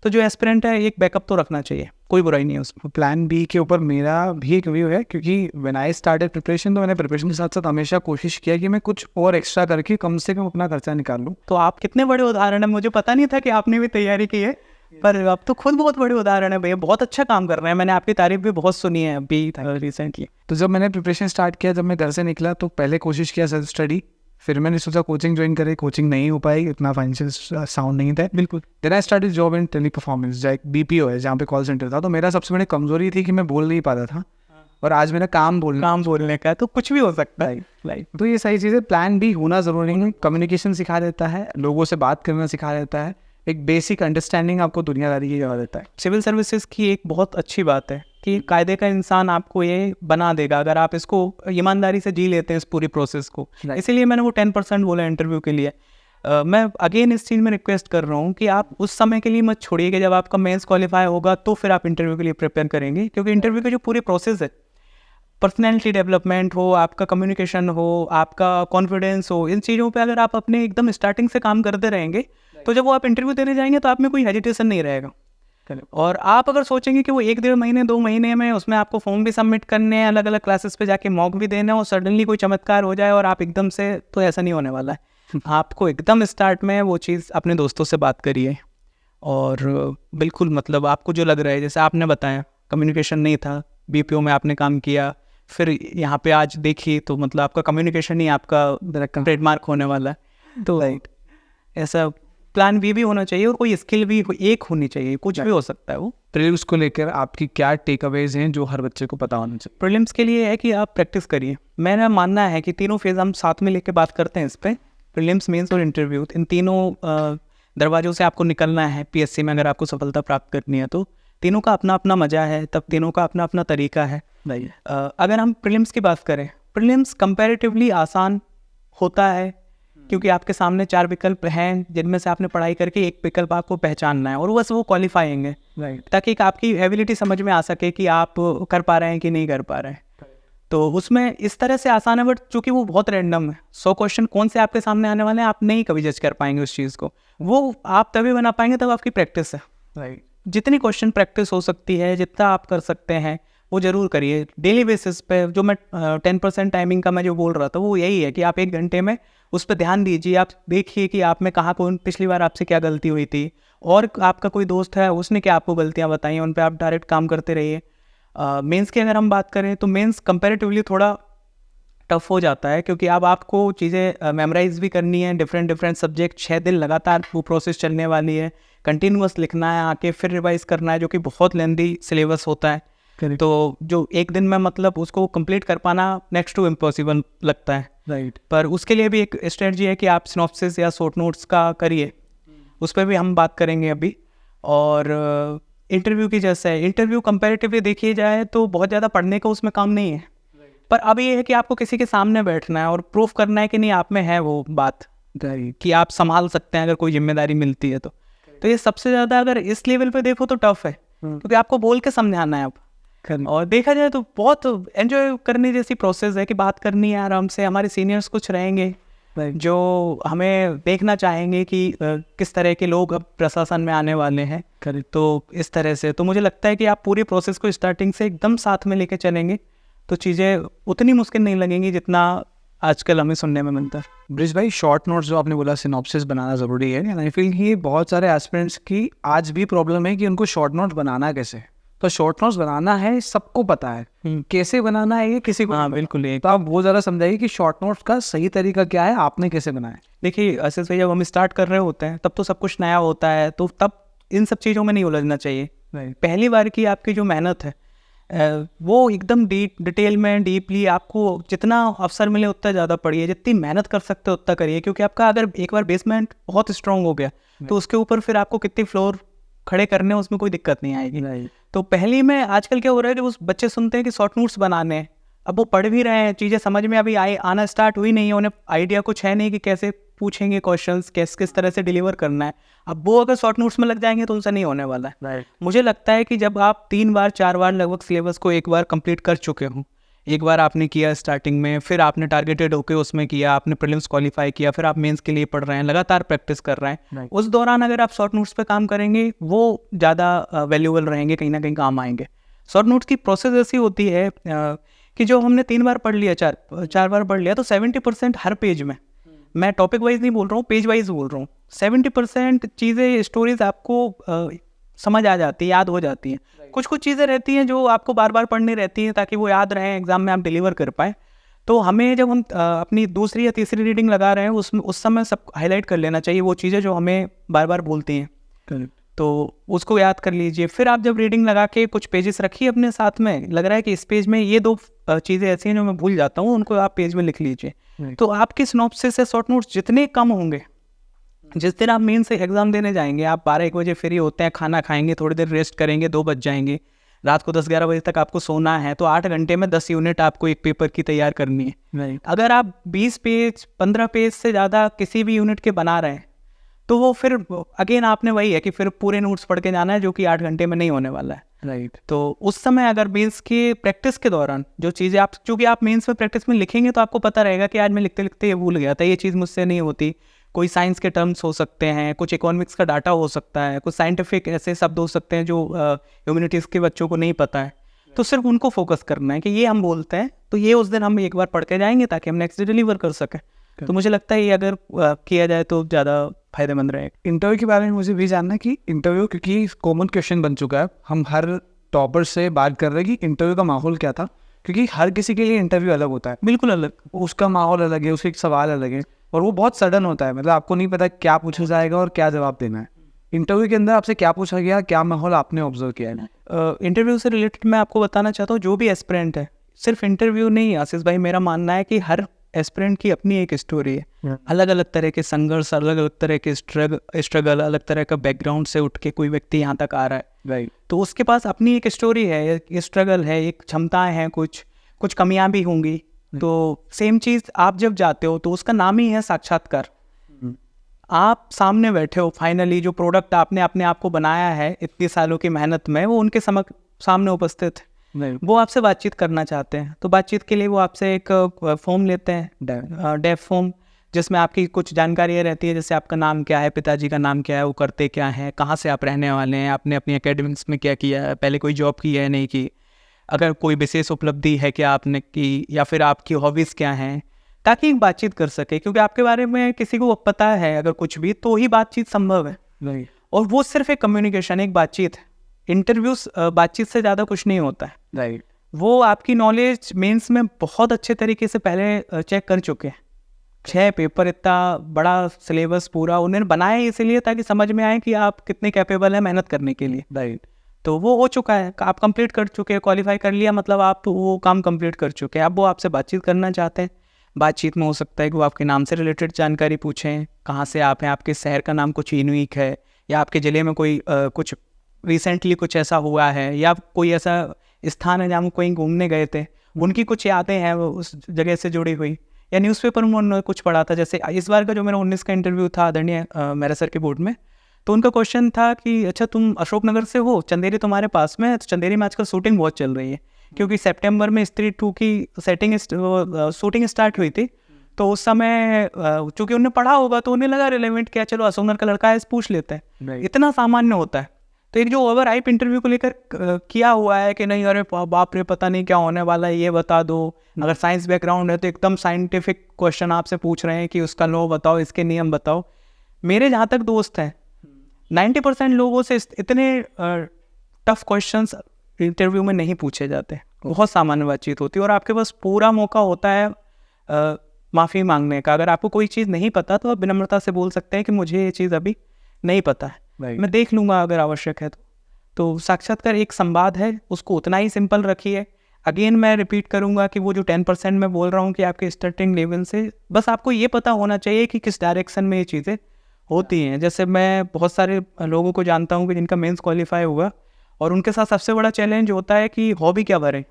Speaker 1: तो जो एस्पिरेंट है, एक बैकअप तो रखना चाहिए, कोई बुराई नहीं है उसमें।
Speaker 2: प्लान बी के ऊपर मेरा भी एक व्यू है, क्योंकि व्हेन आई स्टार्टेड प्रिपरेशन, तो मैंने प्रिपरेशन के साथ साथ हमेशा कोशिश किया कि मैं कुछ और एक्स्ट्रा करके कम से कम अपना खर्चा निकाल लूँ।
Speaker 1: तो आप कितने बड़े उदाहरण है, मुझे पता नहीं था कि आपने भी तैयारी की है, पर आप तो खुद बहुत बड़े उदाहरण है भैया, बहुत अच्छा काम कर रहे हैं। मैंने आपकी तारीफ भी बहुत सुनी है अभी रिसेंटली।
Speaker 2: तो जब मैंने प्रिपरेशन स्टार्ट किया, जब मैं घर से निकला, तो पहले कोशिश किया सेल्फ स्टडी, फिर मैंने सोचा कोचिंग ज्वाइन करे, कोचिंग नहीं हो पाई, इतना फाइनेंशियल साउंड नहीं था बिल्कुल। Then I started job in Teleperformance, जो एक BPO है जहाँ पे कॉल सेंटर था। तो मेरा सबसे बड़ी कमजोरी थी कि मैं बोल नहीं पाता था, और आज मेरा काम बोलने
Speaker 1: का है, तो कुछ भी हो सकता है।
Speaker 2: तो ये सही चीज़ें, प्लान भी होना ज़रूरी है। कम्युनिकेशन सिखा देता है, लोगों से बात करना सिखा देता है, एक बेसिक अंडरस्टैंडिंग आपको दुनियादारी की जगह देता है।
Speaker 1: सिविल सर्विसेज की एक बहुत अच्छी बात है कि कायदे का इंसान आपको ये बना देगा अगर आप इसको ईमानदारी से जी लेते हैं इस पूरी प्रोसेस को। इसीलिए मैंने वो 10% बोला इंटरव्यू के लिए। मैं अगेन इस चीज़ में रिक्वेस्ट कर रहा हूँ कि आप उस समय के लिए मत छोड़िए कि जब आपका मेंस क्वालिफाई होगा तो फिर आप इंटरव्यू के लिए प्रिपेयर करेंगे, क्योंकि इंटरव्यू का जो पूरी प्रोसेस है, पर्सनैलिटी डेवलपमेंट हो, आपका कम्युनिकेशन हो, आपका कॉन्फिडेंस हो, इन चीज़ों पे अगर आप अपने एकदम स्टार्टिंग से काम करते रहेंगे तो जब वो आप इंटरव्यू देने जाएंगे तो आप में कोई हेजिटेशन नहीं रहेगा। और आप अगर सोचेंगे कि वो 1-1.5 महीने 2 महीने में उसमें आपको फॉर्म भी सबमिट करने हैं, अलग अलग क्लासेस पे जाके मॉक भी देना, और सडनली कोई चमत्कार हो जाए और आप एकदम से, तो ऐसा नहीं होने वाला है। आपको एकदम स्टार्ट में वो चीज़ अपने दोस्तों से बात करिए, और बिल्कुल मतलब आपको जो लग रहा है, जैसे आपने बताया कम्युनिकेशन नहीं था, बीपीओ में आपने काम किया, फिर यहाँ पे आज देखिए तो मतलब आपका कम्युनिकेशन ही आपका ट्रेडमार्क होने वाला है। तो ऐसा प्लान भी होना चाहिए, और कोई स्किल भी एक होनी चाहिए, कुछ भी हो सकता है वो।
Speaker 2: प्रीलिम्स को लेकर आपकी क्या टेक अवेज हैं जो हर बच्चे को पता होना चाहिए?
Speaker 1: प्रीलिम्स के लिए है कि आप प्रैक्टिस करिए। मेरा मानना है कि तीनों फेज़ हम साथ में लेके बात करते हैं इस पर, प्रीलिम्स, मेंस और इंटरव्यू। इन तीनों दरवाज़ों से आपको निकलना है पीएससी में, अगर आपको सफलता प्राप्त करनी है तो। तीनों का अपना अपना मज़ा है, तब तीनों का अपना अपना तरीका है। अगर हम प्रीलिम्स की बात करें, प्रीलिम्स कंपैरेटिवली आसान होता है, क्योंकि आपके सामने 4 विकल्प हैं जिनमें से आपने पढ़ाई करके एक विकल्प आपको पहचानना है, और बस वो क्वालिफाइंग है, ताकि आपकी एबिलिटी समझ में आ सके कि आप कर पा रहे हैं कि नहीं कर पा रहे हैं। तो उसमें इस तरह से आसान है, बट चूँकि वो बहुत रैंडम है, 100 क्वेश्चन कौन से आपके सामने आने वाले हैं, आप नहीं कभी जज कर पाएंगे उस चीज़ को। वो आप तभी बना पाएंगे तब आपकी प्रैक्टिस है। जितनी क्वेश्चन प्रैक्टिस हो सकती है, जितना आप कर सकते हैं, वो ज़रूर करिए डेली बेसिस पे। जो मैं 10% टाइमिंग का मैं जो बोल रहा था, वो यही है कि आप 1 घंटे में उस पर ध्यान दीजिए। आप देखिए कि आप में कहाँ कौन पिछली बार आपसे क्या गलती हुई थी, और आपका कोई दोस्त है उसने क्या आपको गलतियाँ बताई, उन पर आप डायरेक्ट काम करते रहिए। मेंस की अगर हम बात करें तो मेंस कंपैरेटिवली थोड़ा टफ हो जाता है, क्योंकि अब आपको चीज़ें मेमोराइज भी करनी है, डिफरेंट सब्जेक्ट, 6 दिन लगातार वो प्रोसेस चलने वाली है, कंटिन्यूअस लिखना है, आके फिर रिवाइज करना है, जो कि बहुत लेंदी सिलेबस होता है। तो जो 1 दिन में मतलब उसको कंप्लीट कर पाना नेक्स्ट टू इम्पॉसिबल लगता है। पर उसके लिए भी एक स्ट्रेटजी है कि आप सिनॉप्सिस या शॉर्ट नोट्स का करिए, उस पर भी हम बात करेंगे अभी। और इंटरव्यू की जैसे है, इंटरव्यू कंपैरेटिवली देखिए जाए तो बहुत ज़्यादा पढ़ने का उसमें काम नहीं है, पर अब ये है कि आपको किसी के सामने बैठना है और प्रूफ करना है कि नहीं आप में है वो बात, कि आप संभाल सकते हैं अगर कोई जिम्मेदारी मिलती है तो ये सबसे ज़्यादा अगर इस लेवल पे देखो तो टफ है, क्योंकि आपको बोल के समझाना है अब। और देखा जाए तो बहुत एंजॉय करने जैसी प्रोसेस है, कि बात करनी है आराम से। हमारे सीनियर्स कुछ रहेंगे जो हमें देखना चाहेंगे कि किस तरह के लोग अब प्रशासन में आने वाले हैं, तो इस तरह से तो मुझे लगता है कि आप पूरी प्रोसेस को स्टार्टिंग से एकदम साथ में लेके चलेंगे तो चीज़ें उतनी मुश्किल नहीं लगेंगी जितना आजकल हमें सुनने में मिलता है।
Speaker 2: ब्रिज भाई, शॉर्ट नोट्स जो आपने बोला, सिनॉप्सिस बनाना ज़रूरी है, एंड आई फील कि बहुत सारे एस्पिरेंट्स की आज भी प्रॉब्लम है कि उनको शॉर्ट नोट्स बनाना कैसे। तो शॉर्ट नोट्स बनाना है, सबको पता है, कैसे बनाना है ये किसी को।
Speaker 1: हाँ बिल्कुल।
Speaker 2: तो आप वो ज़रा समझाइए कि शॉर्ट नोट्स का सही तरीका क्या है, आपने कैसे बनाया?
Speaker 1: देखिए आशीष भाई, जब हम स्टार्ट कर रहे होते हैं तब तो सब कुछ नया होता है, तो तब इन सब चीज़ों में नहीं उलझना चाहिए। पहली बार की आपकी जो मेहनत है वो एकदम डिटेल में डीपली आपको जितना अवसर मिले उतना ज़्यादा पढ़िए, जितनी मेहनत कर सकते हो उतना करिए, क्योंकि आपका अगर एक बार बेसमेंट बहुत स्ट्रांग हो गया तो उसके ऊपर फिर आपको कितने फ्लोर खड़े करने उसमें कोई दिक्कत नहीं आएगी। तो पहली में आजकल क्या हो रहा है कि वो बच्चे सुनते हैं कि शॉर्ट नोट्स बनाने हैं, अब वो पढ़ भी रहे हैं, चीज़ें समझ में अभी आना स्टार्ट हुई नहीं है, उन्हें आइडिया कुछ है नहीं कि कैसे पूछेंगे क्वेश्चंस, किस तरह से डिलीवर करना है। अब वो अगर शॉर्ट नोट्स में लग जाएंगे तो उनसे नहीं होने वाला है। मुझे लगता है कि जब आप 3 बार 4 बार लगभग सिलेबस को एक बार कंप्लीट कर चुके हों, एक बार आपने किया स्टार्टिंग में, फिर आपने टारगेटेड होकर उसमें किया, आपने प्रीलिम्स क्वालिफाई किया, फिर आप मेंस के लिए पढ़ रहे हैं, लगातार प्रैक्टिस कर रहे हैं, उस दौरान अगर आप शॉर्ट नोट्स पे काम करेंगे वो ज़्यादा वैल्यूबल रहेंगे, कहीं ना कहीं काम आएंगे। शॉर्ट नोट्स की प्रोसेस ऐसी होती है कि जो हमने 3 बार पढ़ लिया, 4 बार पढ़ लिया, तो 70% हर पेज में, मैं टॉपिक वाइज नहीं बोल रहा हूँ, पेज वाइज बोल रहा हूँ, 70% चीज़ें, स्टोरीज आपको समझ आ जाती है, याद हो जाती हैं। कुछ चीज़ें रहती हैं जो आपको बार बार पढ़नी रहती हैं ताकि वो याद रहें, एग्जाम में आप डिलीवर कर पाएँ। तो हमें जब हम अपनी दूसरी या तीसरी रीडिंग लगा रहे हैं उस समय सब हाईलाइट कर लेना चाहिए वो चीज़ें जो हमें बार बार बोलती हैं, तो उसको याद कर लीजिए। फिर आप जब रीडिंग लगा के कुछ पेजेस रखिए अपने साथ में, लग रहा है कि इस पेज में ये 2 चीज़ें ऐसी हैं जो मैं भूल जाता हूँ, उनको आप पेज में लिख लीजिए। तो आपके सिनॉप्सिस से शॉर्ट नोट्स जितने कम होंगे, जिस दिन आप मेन से एग्जाम देने जाएंगे, आप 12-1 बजे फ्री होते हैं, खाना खाएंगे, थोड़ी देर रेस्ट करेंगे, 2 बज जाएंगे, रात को 10-11 बजे तक आपको सोना है, तो 8 घंटे में 10 यूनिट आपको एक पेपर की तैयार करनी है। अगर आप 20 पेज 15 पेज से ज़्यादा किसी भी यूनिट के बना रहे हैं तो वो फिर अगेन आपने वही है कि फिर पूरे नोट्स पढ़ के जाना है, जो कि 8 घंटे में नहीं होने वाला है। तो उस समय अगर मेंस की प्रैक्टिस के दौरान जो चीज़ें आप, चूँकि आप मेंस में प्रैक्टिस में लिखेंगे तो आपको पता रहेगा कि आज मैं लिखते लिखते ये भूल गया था, ये चीज़ मुझसे नहीं होती। कोई साइंस के टर्म्स हो सकते हैं, कुछ इकोनॉमिक्स का डाटा हो सकता है, कुछ साइंटिफिक ऐसे शब्द हो सकते हैं जो ह्यूमैनिटीज़ के बच्चों को नहीं पता है, तो सिर्फ उनको फोकस करना है कि ये हम बोलते हैं, तो ये उस दिन हम एक बार पढ़ के जाएंगे ताकि हम नेक्स्ट डे डिलीवर कर सकें। तो मुझे लगता है ये अगर किया जाए तो ज़्यादा फायदेमंद रहेगा।
Speaker 2: इंटरव्यू के बारे में मुझे भी जानना है कि इंटरव्यू, क्योंकि कॉमन क्वेश्चन बन चुका है, हम हर टॉपर से बात कर रहे हैं कि इंटरव्यू का माहौल क्या था, क्योंकि हर किसी के लिए इंटरव्यू अलग होता है,
Speaker 1: बिल्कुल अलग,
Speaker 2: उसका माहौल अलग है, उसके सवाल अलग है, और वो बहुत सडन होता है, मतलब आपको नहीं पता क्या पूछा जाएगा और क्या जवाब देना है। इंटरव्यू के अंदर आपसे क्या पूछा गया, क्या माहौल आपने ऑब्जर्व किया है?
Speaker 1: इंटरव्यू से रिलेटेड मैं आपको बताना चाहता हूँ, जो भी एस्पिरेंट है, सिर्फ इंटरव्यू नहीं आशीष भाई, मेरा मानना है कि हर एस्पिरेंट की अपनी एक स्टोरी है, अलग अलग तरह के संघर्ष, अलग अलग तरह के स्ट्रगल, अलग तरह का बैकग्राउंड से उठ के कोई व्यक्ति यहाँ तक आ रहा है,
Speaker 2: राइट।
Speaker 1: तो उसके पास अपनी एक स्टोरी है, एक स्ट्रगल है, एक क्षमताएं हैं, कुछ कमियां भी होंगी। तो सेम चीज़ आप जब जाते हो तो उसका नाम ही है साक्षात्कार। आप सामने बैठे हो, फाइनली जो प्रोडक्ट आपने अपने आप को बनाया है इतनी सालों की मेहनत में, वो उनके सामने उपस्थित है, वो आपसे बातचीत करना चाहते हैं। तो बातचीत के लिए वो आपसे एक फॉर्म लेते हैं, डेफ फॉर्म, जिसमें आपकी कुछ जानकारियाँ रहती है, जैसे आपका नाम क्या है, पिताजी का नाम क्या है, वो करते क्या हैं, कहाँ से आप रहने वाले हैं, आपने अपनी एकेडमिक्स में क्या किया है, पहले कोई जॉब की है नहीं की, अगर कोई विशेष उपलब्धि है क्या आपने की, या फिर आपकी हॉबीज़ क्या हैं, ताकि बातचीत कर सके। क्योंकि आपके बारे में किसी को पता है अगर कुछ भी, तो ही बातचीत संभव है।
Speaker 2: राइट।
Speaker 1: और वो सिर्फ एक कम्युनिकेशन, एक बातचीत है। इंटरव्यूज बातचीत से ज़्यादा कुछ नहीं होता है।
Speaker 2: राइट।
Speaker 1: वो आपकी नॉलेज मेंस में बहुत अच्छे तरीके से पहले चेक कर चुके हैं। 6 पेपर, इतना बड़ा सिलेबस पूरा उन्होंने बनाया इसलिए ताकि समझ में आए कि आप कितने कैपेबल हैं मेहनत करने के लिए।
Speaker 2: राइट।
Speaker 1: तो वो हो चुका है, आप कंप्लीट कर चुके हैं, क्वालिफाई कर लिया, मतलब आप वो काम कंप्लीट कर चुके हैं। अब वो आपसे बातचीत करना चाहते हैं। बातचीत में हो सकता है कि वो आपके नाम से रिलेटेड जानकारी पूछें, कहाँ से आप हैं, आपके शहर का नाम कुछ यूनिक है, या आपके ज़िले में कोई कुछ रिसेंटली कुछ ऐसा हुआ है, या कोई ऐसा स्थान है जहाँ वो कहीं घूमने गए थे, उनकी कुछ यादें हैं वो उस जगह से जुड़ी हुई, या न्यूज़पेपर में उन्होंने कुछ पढ़ा था। जैसे इस बार का जो मेरा 19 का इंटरव्यू था आदरणीय मेरा सर के बोर्ड में, तो उनका क्वेश्चन था कि अच्छा तुम अशोकनगर से हो, चंदेरी तुम्हारे पास में है, तो चंदेरी में आजकल शूटिंग बहुत चल रही है, क्योंकि सितंबर में स्त्री 2 की शूटिंग स्टार्ट हुई थी। तो उस समय चूँकि उन्हें पढ़ा होगा तो उन्हें लगा रिलेवेंट क्या, चलो अशोकनगर का लड़का है, पूछ लेते हैं। इतना सामान्य होता है। तो एक जो ओवर हाइप इंटरव्यू को लेकर किया हुआ है कि नहीं, अरे बाप रे पता नहीं क्या होने वाला है, ये बता दो। अगर साइंस बैकग्राउंड है तो एकदम साइंटिफिक क्वेश्चन आपसे पूछ रहे हैं कि उसका लॉ बताओ, इसके नियम बताओ। मेरे जहाँ तक दोस्त हैं, 90% लोगों से इतने टफ क्वेश्चंस इंटरव्यू में नहीं पूछे जाते। बहुत सामान्य बातचीत होती है और आपके पास पूरा मौका होता है माफ़ी मांगने का। अगर आपको कोई चीज़ नहीं पता तो आप विनम्रता से बोल सकते हैं कि मुझे ये चीज़ अभी नहीं पता है, मैं देख लूँगा अगर आवश्यक है तो साक्षात्कार एक संवाद है, उसको उतना ही सिंपल रखिए। अगेन मैं रिपीट करूँगा कि वो जो 10% मैं बोल रहा हूँ कि आपके स्टार्टिंग लेवल से बस आपको ये पता होना चाहिए कि किस डायरेक्शन में ये चीज़ें होती हैं। जैसे मैं बहुत सारे लोगों को जानता हूँ कि जिनका मेंस क्वालिफाई हुआ और उनके साथ सबसे बड़ा चैलेंज होता है कि हॉबी क्या भरें।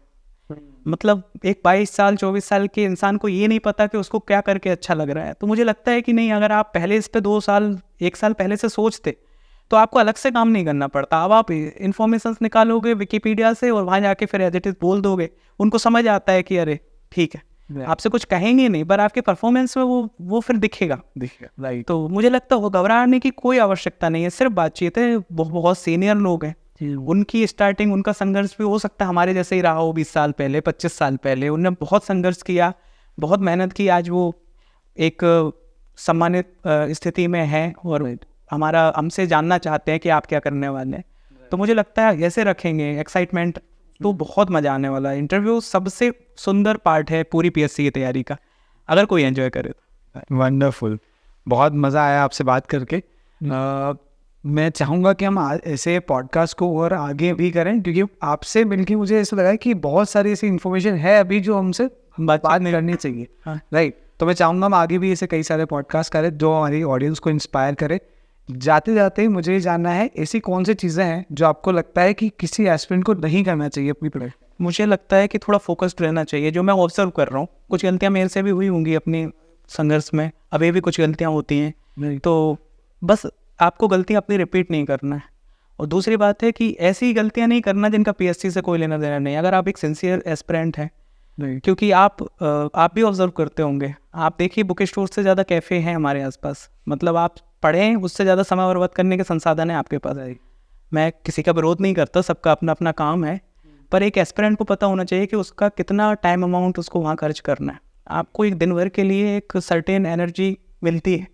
Speaker 1: मतलब एक 22 साल 24 साल के इंसान को ये नहीं पता कि उसको क्या करके अच्छा लग रहा है। तो मुझे लगता है कि नहीं, अगर आप पहले इस पे 2 साल 1 साल पहले से सोचते तो आपको अलग से काम नहीं करना पड़ता। अब आप इन्फॉर्मेशन निकालोगे विकिपीडिया से और वहाँ जाके फिर एज इट इज बोल दोगे, उनको समझ आता है कि अरे ठीक है, आपसे कुछ कहेंगे नहीं पर आपके परफॉर्मेंस में वो फिर दिखेगा।
Speaker 2: राइट।
Speaker 1: तो मुझे लगता है घबराने की कोई आवश्यकता नहीं है, सिर्फ बातचीत है। बहुत सीनियर लोग हैं, उनकी स्टार्टिंग, उनका संघर्ष भी हो सकता है हमारे जैसे ही रहा हो। 20 साल पहले 25 साल पहले उन्होंने बहुत संघर्ष किया, बहुत मेहनत की, आज वो एक सम्मानित स्थिति में है और हमसे जानना चाहते हैं कि आप क्या करने वाले हैं। तो मुझे लगता है ऐसे रखेंगे एक्साइटमेंट तो बहुत मज़ा आने वाला है। इंटरव्यू सबसे सुंदर पार्ट है पूरी पीएससी की तैयारी का, अगर कोई एंजॉय करे तो।
Speaker 2: वंडरफुल, बहुत मज़ा आया आपसे बात करके। मैं चाहूँगा कि हम ऐसे पॉडकास्ट को और आगे भी करें, क्योंकि आपसे मिलके मुझे ऐसा लगा कि बहुत सारी ऐसी इन्फॉर्मेशन है अभी जो हमसे बात करनी चाहिए। राइट। तो मैं चाहूँगा हम आगे भी ऐसे कई सारे पॉडकास्ट करें जो हमारी ऑडियंस को इंस्पायर करे। जाते जाते मुझे ये जानना है, ऐसी कौन सी चीज़ें हैं जो आपको लगता है कि किसी एस्पिरेंट को नहीं करना चाहिए अपनी पढ़ाई?
Speaker 1: मुझे लगता है कि थोड़ा फोकस्ड रहना चाहिए। जो मैं ऑब्जर्व कर रहा हूँ, कुछ गलतियाँ मेरे से भी हुई होंगी अपनी संघर्ष में, अभी भी कुछ गलतियाँ होती हैं, तो बस आपको गलतियाँ अपनी रिपीट नहीं करना है। और दूसरी बात है कि ऐसी गलतियाँ नहीं करना जिनका पीएससी से कोई लेना देना नहीं। अगर आप एक सिंसियर एस्पिरेंट हैं, क्योंकि आप भी ऑब्जर्व करते होंगे, आप देखिए बुक स्टोर से ज़्यादा कैफ़े हैं हमारे आसपास। मतलब आप पढ़ें, उससे ज़्यादा समय बर्बाद करने के संसाधन है आपके पास। मैं किसी का विरोध नहीं करता, सबका अपना अपना काम है, पर एक एस्पिरेंट को पता होना चाहिए कि उसका कितना टाइम अमाउंट उसको वहाँ खर्च करना है। आपको एक दिन भर के लिए एक सर्टेन एनर्जी मिलती है,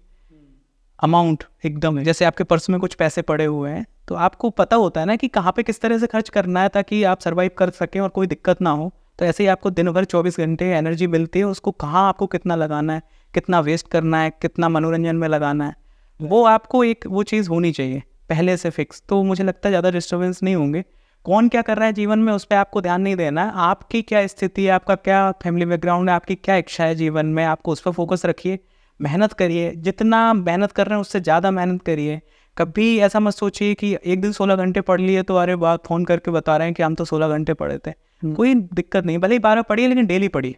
Speaker 1: अमाउंट एकदम, जैसे आपके पर्स में कुछ पैसे पड़े हुए हैं तो आपको पता होता है ना कि कहाँ पे किस तरह से खर्च करना है ताकि आप सर्वाइव कर सकें और कोई दिक्कत ना हो। तो ऐसे ही आपको दिन भर 24 घंटे एनर्जी मिलती है, उसको कहाँ आपको कितना लगाना है, कितना वेस्ट करना है, कितना मनोरंजन में लगाना है, वो आपको एक वो चीज़ होनी चाहिए पहले से फिक्स। तो मुझे लगता है ज़्यादा डिस्टर्बेंस नहीं होंगे। कौन क्या कर रहा है जीवन में उस पर आपको ध्यान नहीं देना है, आपकी क्या स्थिति है, आपका क्या फैमिली बैकग्राउंड है, आपकी क्या इच्छा है जीवन में, आपको उस पर फोकस रखिए, मेहनत करिए, जितना मेहनत कर रहे हैं उससे ज़्यादा मेहनत करिए। कभी ऐसा मत सोचिए कि एक दिन 16 घंटे पढ़ लिए तो अरे बात फ़ोन करके बता रहे हैं कि हम तो 16 घंटे पढ़े थे। कोई दिक्कत नहीं, भले ही 12 पढ़िए लेकिन डेली पढ़िए।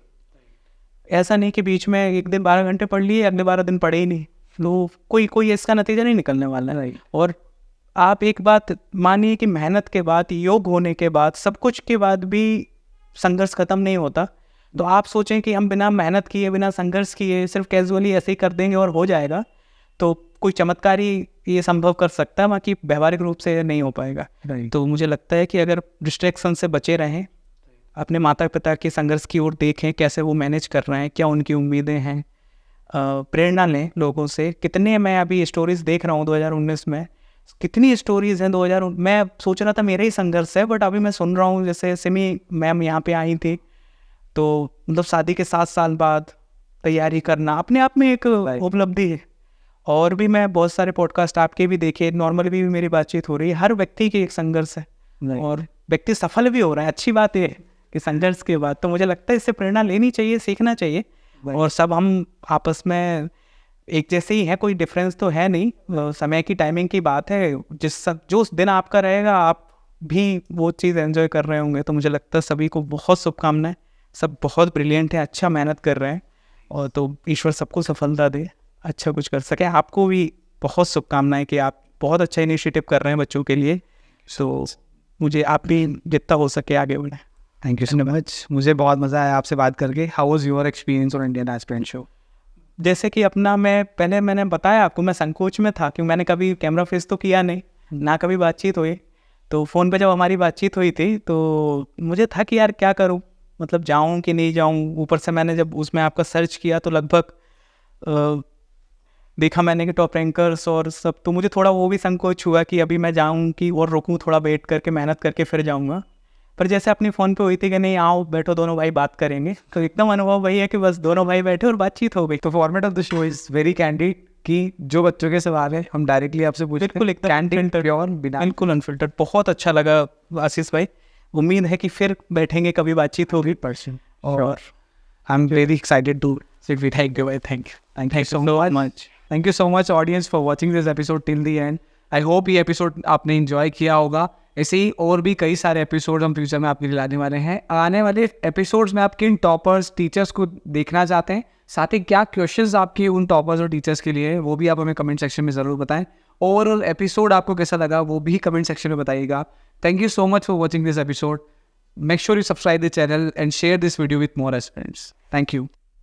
Speaker 1: ऐसा नहीं कि बीच में एक दिन 12 घंटे पढ़ लिए अगले 12 दिन पढ़े ही नहीं, तो कोई इसका नतीजा नहीं निकलने वाला है। और आप एक बात मानिए कि मेहनत के बाद, योग होने के बाद, सब कुछ के बाद भी संघर्ष ख़त्म नहीं होता। तो आप सोचें कि हम बिना मेहनत किए, बिना संघर्ष किए, सिर्फ कैजुअली ऐसे ही कर देंगे और हो जाएगा, तो कोई चमत्कार ही ये संभव कर सकता है, बाकी व्यवहारिक रूप से नहीं हो पाएगा। तो मुझे लगता है कि अगर डिस्ट्रैक्शन से बचे रहें, अपने माता पिता के संघर्ष की ओर देखें, कैसे वो मैनेज कर रहे हैं, क्या उनकी उम्मीदें हैं, प्रेरणा लें लोगों से। कितने मैं अभी स्टोरीज़ देख रहा हूँ 2019 में, कितनी स्टोरीज़ हैं। 2000 मैं सोच रहा था मेरा ही संघर्ष है, बट अभी मैं सुन रहा हूँ जैसे सिमी मैम यहाँ पे आई थी, तो मतलब शादी के 7 साल बाद तैयारी करना अपने आप में एक उपलब्धि है। और भी मैं बहुत सारे पॉडकास्ट आपके भी देखे, नॉर्मल भी मेरी बातचीत हो रही है, हर व्यक्ति की एक संघर्ष है और व्यक्ति सफल भी हो रहा है। अच्छी बात है कि संघर्ष के बाद, तो मुझे लगता है इससे प्रेरणा लेनी चाहिए, सीखना चाहिए। और सब हम आपस में एक जैसे ही हैं, कोई डिफरेंस तो है नहीं, समय की टाइमिंग की बात है। जो उस दिन आपका रहेगा आप भी वो चीज़ एंजॉय कर रहे होंगे। तो मुझे लगता है सभी को बहुत शुभकामनाएं, सब बहुत ब्रिलियंट है, अच्छा मेहनत कर रहे हैं, और तो ईश्वर सबको सफलता दे, अच्छा कुछ कर सके। आपको भी बहुत शुभकामनाएं कि आप बहुत अच्छा इनिशिएटिव कर रहे हैं बच्चों के लिए। सो मुझे आप भी जितना हो सके आगे बढ़ें।
Speaker 3: थैंक यू सो मच, मुझे बहुत मज़ा आया आपसे बात करके। How was your experience on Indian aspirant show?
Speaker 1: जैसे कि अपना मैंने बताया आपको, मैं संकोच में था क्योंकि मैंने कभी कैमरा फेस तो किया नहीं, ना कभी बातचीत हुई। तो फ़ोन पे जब हमारी बातचीत हुई थी तो मुझे था कि यार क्या करूं, मतलब जाऊं कि नहीं जाऊं। ऊपर से मैंने जब उसमें आपका सर्च किया तो लगभग देखा मैंने कि टॉप रैंकर्स और सब, तो मुझे थोड़ा वो भी संकोच हुआ कि अभी मैं जाऊं कि और रुकूं, थोड़ा वेट करके मेहनत करके फिर जाऊंगा। पर जैसे अपनी फ़ोन पे हुई थी कि नहीं आओ बैठो दोनों भाई बात करेंगे, तो एकदम अनुभव वही है कि बस दोनों भाई बैठे और बातचीत हो गई।
Speaker 3: तो format of the show is very candid, कि जो बच्चों के सवाल है हम डायरेक्टली आपसे पूछते हैं,
Speaker 1: बिल्कुल एकदम
Speaker 3: कैंडिड, प्योर, बिना
Speaker 1: बिल्कुल अनफिल्टर्ड। बहुत अच्छा लगा आशीष भाई, उम्मीद है कि फिर बैठेंगे, कभी बातचीत होगी।
Speaker 3: पर्सन, और I am very excited to sit with. Thank you भाई, thank you so much. Thank you so much audience for watching this episode till the end. I hope ये एपिसोड आपने एंजॉय किया होगा। ऐसे ही और भी कई सारे एपिसोड हम फ्यूचर में आपके लिए लाने वाले हैं। आने वाले एपिसोड्स में आप किन टॉपर्स, टीचर्स को देखना चाहते हैं, साथ ही क्या क्वेश्चंस आपके उन टॉपर्स और टीचर्स के लिए है, वो भी आप हमें कमेंट सेक्शन में ज़रूर बताएं। ओवरऑल एपिसोड आपको कैसा लगा वो भी कमेंट सेक्शन में बताइएगा। Thank you so much for watching this episode. Make sure you subscribe the channel and share this video with more aspirants. Thank you.